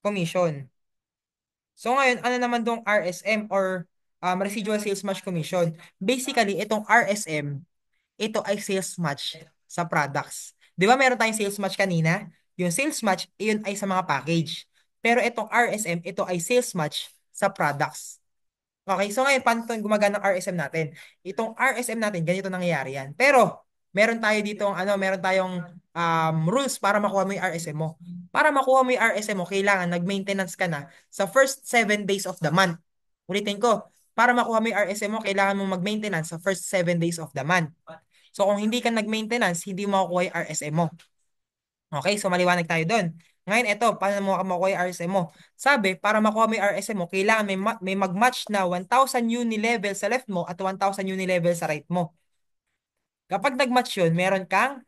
Commission. So ngayon, ano naman dong RSM or Residual Sales Match Commission? Basically, itong RSM, ito ay sales match sa products. Di ba meron tayong sales match kanina? Yung sales match, iyon ay sa mga package. Pero itong RSM, ito ay sales match sa products. Okay, so ngayon, paano ito gumagana ng RSM natin? Itong RSM natin, ganito nangyayari yan. Pero, meron tayo dito, meron tayong rules para makuha mo yung RSM mo. Para makuha mo yung RSM mo, kailangan nag-maintenance ka na sa first 7 days of the month. Ulitin ko, para makuha mo yung RSM mo, kailangan mo mag-maintenance sa first 7 days of the month. So, kung hindi ka nag-maintenance, hindi mo makukuha yung RSM mo. Okay, so maliwanag tayo doon. Ngayon, ito, paano mo makuha yung RSM mo? Sabi, para makuha mo yung RSM mo, kailangan may mag-match na 1,000 uni level sa left mo at 1,000 uni level sa right mo. Kapag nag-match yun, meron kang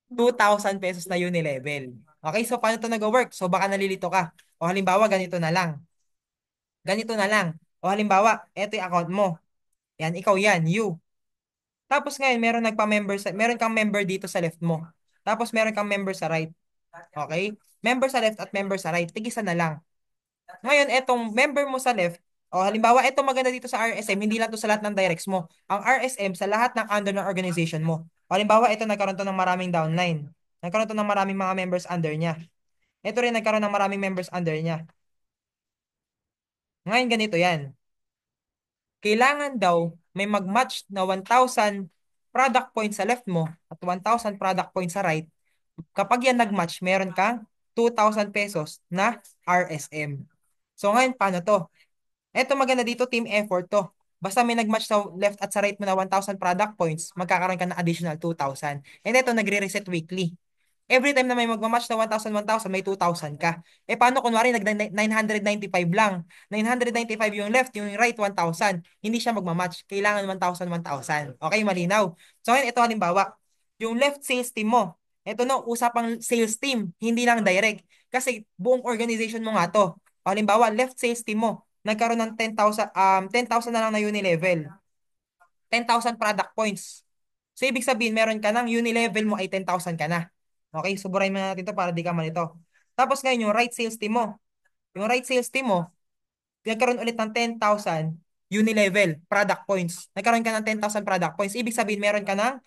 2,000 pesos na uni level. Okay, so paano ito nag-work? So baka nalilito ka. O halimbawa, ganito na lang. Ganito na lang. O halimbawa, ito yung account mo. Yan, ikaw yan, you. Tapos ngayon, meron kang member dito sa left mo. Tapos meron kang member sa right. Okay? Member sa left at member sa right. Tigisa na lang. Ngayon, etong member mo sa left, o halimbawa, ito maganda dito sa RSM, hindi lang to sa lahat ng directs mo. Ang RSM sa lahat ng under ng organization mo. O halimbawa, ito nagkaroon to ng maraming downline. Nagkaroon to ng maraming mga members under niya. Ito rin nagkaroon ng maraming members under niya. Ngayon, ganito yan. Kailangan daw may mag-match na 1,000 product points sa left mo at 1,000 product points sa right. Kapag yan nag-match, meron kang 2,000 pesos na RSM. So ngayon, paano to? Eto maganda dito, team effort to. Basta may nag-match sa left at sa right mo na 1,000 product points, magkakaroon ka ng additional 2,000. And ito, nagre-reset weekly. Every time na may magmamatch na 1,000, 1,000, may 2,000 ka. Eh paano kunwari 995 lang? 995 yung left, yung right 1,000. Hindi siya magmamatch. Kailangan 1,000, 1,000. Okay, malinaw. So ngayon, ito halimbawa, yung left sales team mo. Ito no, usapang sales team, hindi lang direct. Kasi buong organization mo nga to. O, halimbawa, left sales team mo, nagkaroon ng 10,000 10,000 na lang na uni-level. 10,000 product points. So, ibig sabihin, meron ka ng uni-level mo ay 10,000 ka na. Okay, suburahin mo natin to para di ka malito. Tapos ngayon, yung right sales team mo. Yung right sales team mo, nagkaroon ulit ng 10,000 uni-level product points. Nagkaroon ka ng 10,000 product points. Ibig sabihin, meron ka ng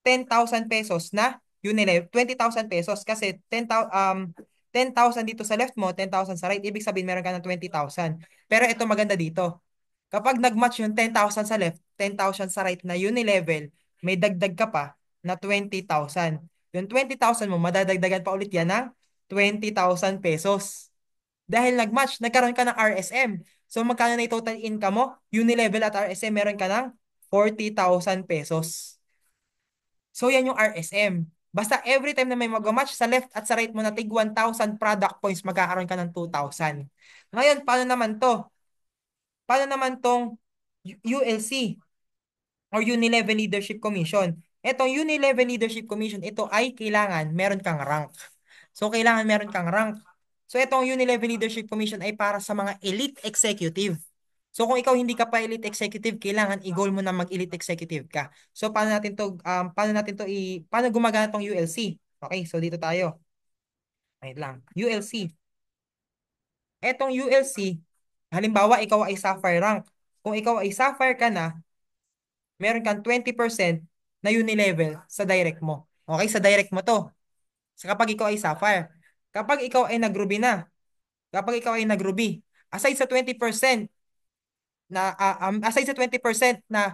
10,000 pesos na Unilever, 20,000 pesos kasi 10,000 dito sa left mo, 10,000 sa right. Ibig sabihin meron ka ng 20,000. Pero ito maganda dito. Kapag nag-match yung 10,000 sa left, 10,000 sa right na Unilevel, may dagdag ka pa na 20,000. Yung 20,000 mo, madadagdagan pa ulit yan ng 20,000 pesos. Dahil nag-match, nagkaroon ka ng RSM. So magkano na yung total income mo? Unilevel at RSM, meron ka ng 40,000 pesos. So yan yung RSM. Basta every time na may mag-match sa left at sa right mo na tig 1,000 product points, magkakaroon ka ng 2,000. Ngayon, paano naman to? Paano naman tong ULC or Unilevel Leadership Commission? Itong Unilevel Leadership Commission, ito ay kailangan meron kang rank. So kailangan meron kang rank. So itong Unilevel Leadership Commission ay para sa mga elite executive. So kung ikaw hindi ka pa elite executive, kailangan i-goal mo na mag-elite executive ka. So paano gumagana tong ULC? Okay, so dito tayo. Wait lang. ULC. Etong ULC, halimbawa ikaw ay Sapphire rank. Kung ikaw ay Sapphire ka na, meron kang 20% na unilevel sa direct mo. Okay, sa direct mo to. Sa kapag ikaw ay Sapphire. Kapag ikaw ay nag-ruby na, kapag ikaw ay nag-ruby, aside sa 20% aside sa 20% na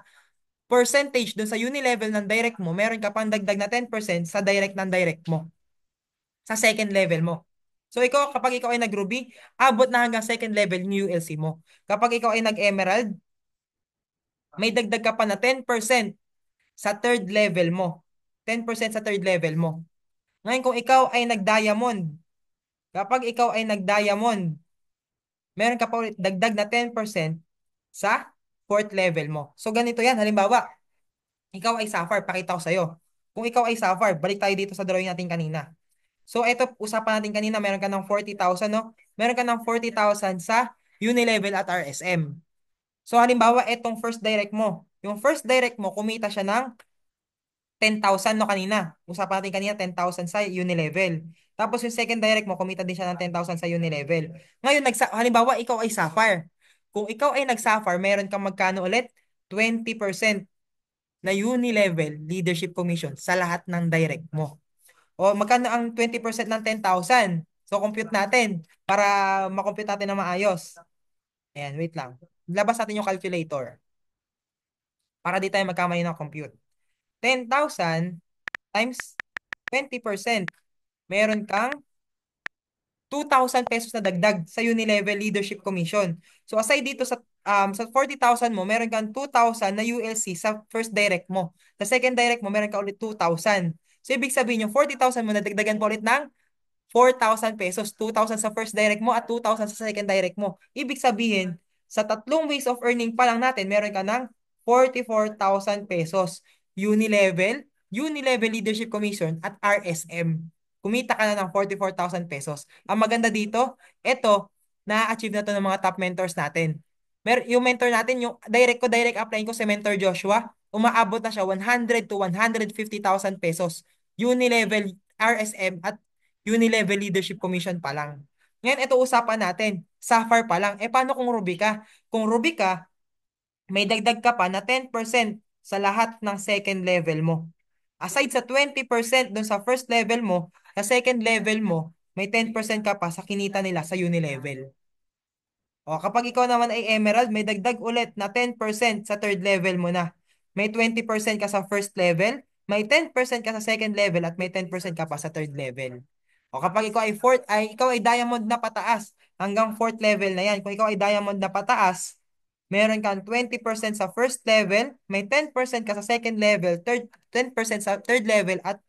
percentage dun sa unilevel ng direct mo, meron ka pang dagdag na 10% sa direct ng direct mo. Sa second level mo. So ikaw, kapag ikaw ay nag-ruby, abot na hanggang second level yung ULC mo. Kapag ikaw ay nag-emerald, may dagdag ka pa na 10% sa third level mo. 10% sa third level mo. Ngayon, kung ikaw ay nag-diamond, Kapag ikaw ay nag-diamond, meron ka pa ulit dagdag na 10% sa fourth level mo. So ganito yan, halimbawa, ikaw ay sapphire, pakita ko sa'yo. Kung ikaw ay sapphire, balik tayo dito sa drawing natin kanina. So ito, usapan natin kanina, meron ka ng 40,000, no? Meron ka ng 40,000 sa Unilevel at RSM. So halimbawa, itong first direct mo. Yung first direct mo, kumita siya ng 10,000 no kanina. Usapan natin kanina 10,000 sa Unilevel. Tapos yung second direct mo, kumita din siya ng 10,000 sa Unilevel. Ngayon, halimbawa, ikaw ay Sapphire. Kung ikaw ay nag-Sapphire, meron kang magkano ulit? 20% na Unilevel Leadership Commission sa lahat ng direct mo. O magkano ang 20% ng 10,000? So compute natin para makompute natin na maayos. Ayan, wait lang. Labas natin yung calculator para di tayo magkamali ng compute. 10,000 times 20%. Meron kang 2,000 pesos na dagdag sa Unilevel Leadership Commission. So aside dito sa 40,000 mo, meron kang 2,000 na ULC sa first direct mo. Sa second direct mo, meron ka ulit 2,000. So ibig sabihin yung 40,000 mo, nadagdagan pa ulit ng 4,000 pesos, 2,000 sa first direct mo at 2,000 sa second direct mo. Ibig sabihin, sa tatlong ways of earning pa lang natin, meron ka ng 44,000 pesos. Unilevel Leadership Commission at RSM. Kumita ka na ng 44,000 pesos. Ang maganda dito, ito, na-achieve na to ng mga top mentors natin. Yung mentor natin, yung direct apply ko si Mentor Joshua, umaabot na siya 100 to 150,000 pesos. Unilevel, RSM at Unilevel Leadership Commission pa lang. Ngayon, ito usapan natin. Sapphire pa lang. Paano kung Ruby ka? Kung Ruby ka, may dagdag ka pa na 10% sa lahat ng second level mo. Aside sa 20% dun sa first level mo, sa second level mo, may 10% ka pa sa kinita nila sa Unilevel. O, kapag ikaw naman ay Emerald, may dagdag ulit na 10% sa third level mo na. May 20% ka sa first level, may 10% ka sa second level, at may 10% ka pa sa third level. O kapag ikaw ay diamond na pataas, hanggang fourth level na yan. Kung ikaw ay diamond na pataas, meron kang 20% sa first level, may 10% ka sa second level, 10% sa third level, at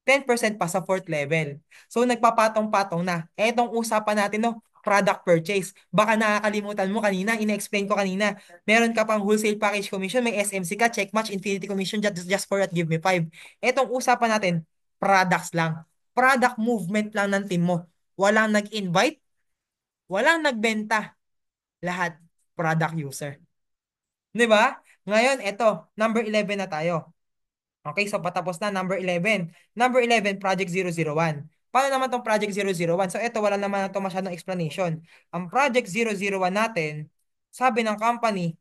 10% pa sa fourth level. So nagpapatong-patong na. Etong usapan natin, no, product purchase. Baka nakakalimutan mo kanina, ina-explain ko kanina. Meron ka pang wholesale package commission, may SMC ka, check match, infinity commission, just for that, give me 5. Etong usapan natin, products lang. Product movement lang ng team mo. Walang nag-invite, walang nagbenta. Lahat product user. 'Di ba? Ngayon, eto, number 11 na tayo. Okay, so patapos na number 11. Number 11, Project 001. Paano naman tong Project 001? So ito, wala naman ito masyadong explanation. Ang Project 001 natin, sabi ng company,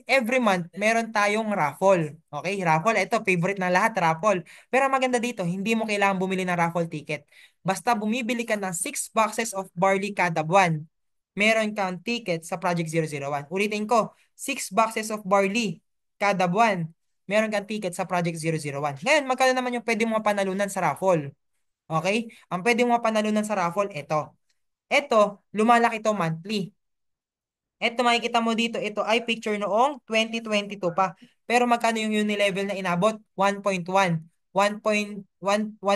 every month, meron tayong raffle. Okay, raffle. Ito, favorite ng lahat, raffle. Pero ang maganda dito, hindi mo kailangan bumili ng raffle ticket. Basta bumibili ka ng 6 boxes of barley kada buwan, meron kang ticket sa Project 001. Ulitin ko, 6 boxes of barley kada buwan, meron kang ticket sa Project 001. Ngayon, magkano naman yung pwede mo panalunan sa raffle? Okay? Ang pwede mo panalunan sa raffle, ito. Ito, lumalaki to monthly. Ito, makikita mo dito, ito ay picture noong 2022 pa. Pero magkano yung Unilevel na inabot? 1.1. 1.1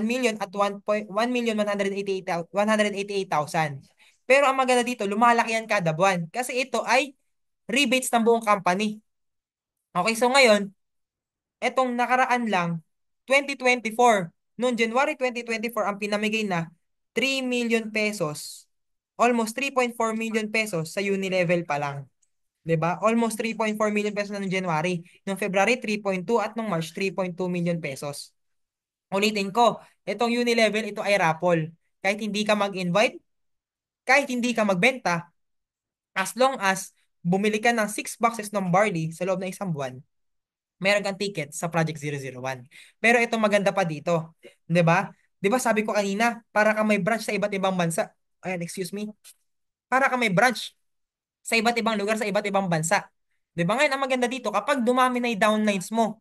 million at 1,188,000. Pero ang maganda dito, lumalaki yan kada buwan. Kasi ito ay rebates ng buong company. Okay, so ngayon, etong nakaraan lang, 2024, noong January 2024, ang pinamigay na 3 million pesos, almost 3.4 million pesos sa Unilevel pa lang. 'Di ba? Almost 3.4 million pesos na noong January. Noong February, 3.2 at noong March, 3.2 million pesos. Ulitin ko, itong Unilevel, ito ay raffle. Kahit hindi ka mag-invite, kahit hindi ka magbenta, as long as bumili ka ng 6 boxes ng barley sa loob ng isang buwan, meron kang ticket sa Project 001. Pero ito maganda pa dito. 'Di ba? 'Di ba sabi ko kanina, para ka may branch sa iba't ibang bansa. Ayan, excuse me. Para ka may branch sa iba't ibang lugar, sa iba't ibang bansa. 'Di ba? Ngayon, ang maganda dito, kapag dumami na yung downlines mo,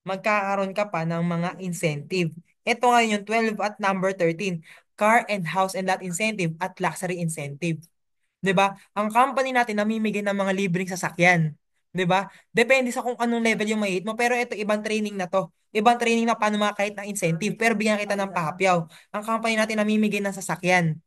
magkakaroon ka pa ng mga incentive. Ito ngayon yung 12 at number 13. Car and house and lot incentive at luxury incentive. 'Di ba? Ang company natin namimigay ng mga libreng sasakyan. 'Di ba? Depende sa kung anong level yung mahihit mo. Pero ito, ibang training na to. Ibang training na paano makakahit ng incentive. Pero bigyan kita ng pahapyaw. Ang company natin namimigay ng sasakyan.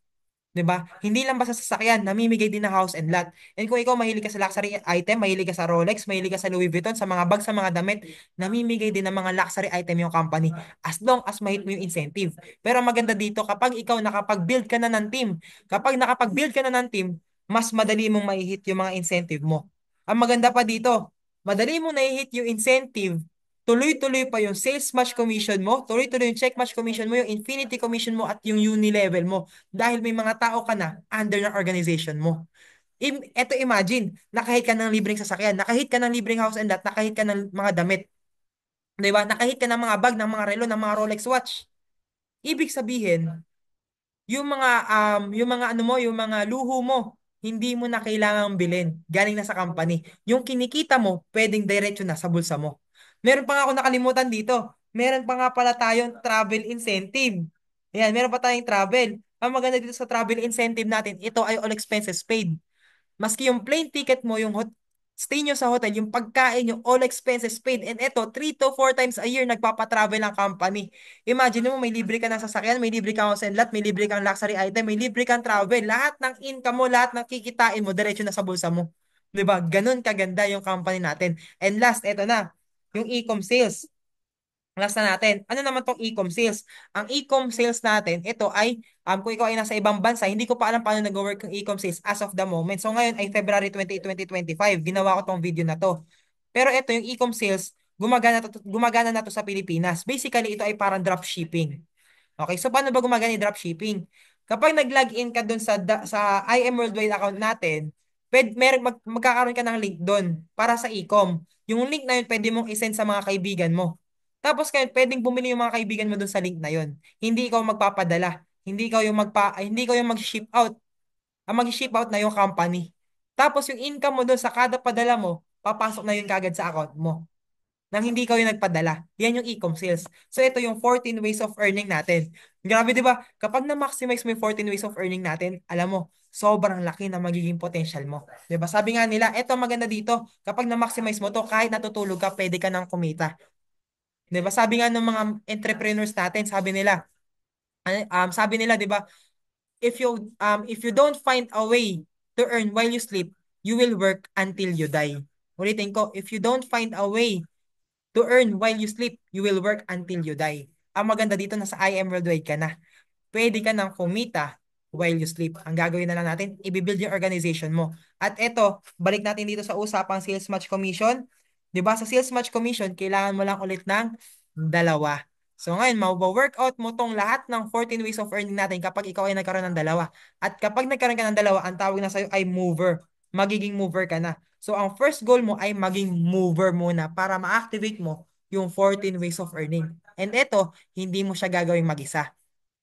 'Di ba? Hindi lang basta sasakyan, namimigay din ng house and lot. And kung ikaw mahilig ka sa luxury item, mahilig ka sa Rolex, mahilig ka sa Louis Vuitton, sa mga bag, sa mga damit, namimigay din ng mga luxury item yung company as long as mahit mo yung incentive. Pero ang maganda dito, kapag ikaw nakapag-build ka na ng team, kapag nakapag-build ka na ng team, mas madali mong mahihit yung mga incentive mo. Ang maganda pa dito, madali mong nahihit yung incentive, tuloy-tuloy pa yung sales match commission mo, tuloy-tuloy yung check match commission mo, yung infinity commission mo at yung uni level mo dahil may mga tao ka na under ng organization mo. Eto imagine, nakahit ka ng libreng sasakyan, nakahit ka ng libreng house and lot, nakahit ka ng mga damit, 'di ba? Nakahit ka ng mga bag, ng mga relo, ng mga Rolex watch. Ibig sabihin, yung mga ano mo, yung mga luho mo, hindi mo na kailangang bilhin. Galing na sa company. Yung kinikita mo, pwedeng diretso na sa bulsa mo. Meron pa nga ako nakalimutan dito. Meron pa nga pala tayong travel incentive. Ayan, meron pa tayong travel. Ang maganda dito sa travel incentive natin, ito ay all expenses paid. Maski yung plane ticket mo, yung stay nyo sa hotel, yung pagkain nyo, all expenses paid. And eto, 3 to 4 times a year nagpapatravel ang company. Imagine mo, may libre ka ng sasakyan, may libre kang house and lot, may libre kang luxury item, may libre kang travel. Lahat ng income mo, lahat ng kikitain mo, diretso na sa bulsa mo. 'Di ba? Ganun kaganda yung company natin. And last, eto na, yung e-com sales. Last na natin. Ano naman tong e-com sales? Ang e-com sales natin, ito ay, kung ikaw ay nasa ibang bansa, hindi ko pa alam paano nag-work yung e-com sales as of the moment. So ngayon ay February 20, 2025. Ginawa ko tong video na to. Pero ito, yung e-com sales, gumagana na to sa Pilipinas. Basically, ito ay parang drop shipping. Okay, so paano ba gumagana yung dropshipping? Kapag nag-login ka doon sa IM Worldwide account natin, magkakaroon ka ng link doon para sa e-com. Yung link na yun, pwede mong isend sa mga kaibigan mo. Tapos kayo, pwedeng bumili yung mga kaibigan mo doon sa link na yun. Hindi ikaw magpapadala. Hindi ikaw yung mag-ship out. Ang mag-ship out na yung company. Tapos yung income mo doon sa kada padala mo, papasok na yun kagad sa account mo nang hindi ikaw yung nagpadala. Yan yung e-com sales. So ito yung 14 ways of earning natin. Grabe, 'di ba? Kapag na-maximize mo yung 14 ways of earning natin, alam mo, sobrang laki na magiging potential mo. 'Di ba? Sabi nga nila, ito maganda dito, kapag na-maximize mo to, kahit natutulog ka, pwede ka nang kumita. 'Di ba? Sabi nga ng mga entrepreneurs natin, sabi nila, 'di ba, if you don't find a way to earn while you sleep, you will work until you die. Ulitin ko, if you don't find a way to earn while you sleep, you will work until you die. Ang maganda dito, nasa IM Worldwide ka na. Pwede ka nang kumita while you sleep. Ang gagawin na lang natin, i-build yung organization mo. At eto, balik natin dito sa usapang sales match commission. 'Di ba? Sa sales match commission, kailangan mo lang ulit ng dalawa. So ngayon, workout mo tong lahat ng 14 ways of earning natin kapag ikaw ay nagkaroon ng dalawa. At kapag nagkaroon ka ng dalawa, ang tawag na sa'yo ay mover. Magiging mover ka na. So ang first goal mo ay maging mover muna para ma-activate mo yung 14 ways of earning. And eto, hindi mo siya gagawing mag-isa.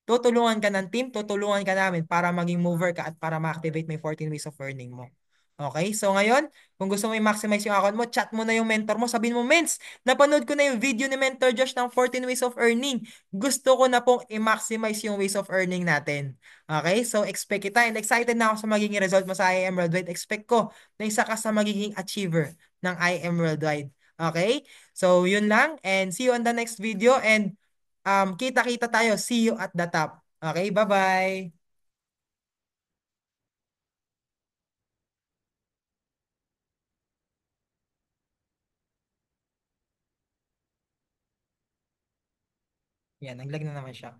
Tutulungan ka ng team, tutulungan ka namin para maging mover ka at para ma-activate may 14 ways of earning mo. Okay? So ngayon, kung gusto mo i-maximize yung account mo, chat mo na yung mentor mo. Sabihin mo, Mens, napanood ko na yung video ni Mentor Josh ng 14 ways of earning. Gusto ko na pong i-maximize yung ways of earning natin. Okay? So expect kita and excited na ako sa magiging result mo sa IM Worldwide. Expect ko na isa ka sa magiging achiever ng IM Worldwide. Okay? So yun lang and see you on the next video and kita-kita tayo. See you at the top. Okay, bye-bye. Yan, naglag na naman siya.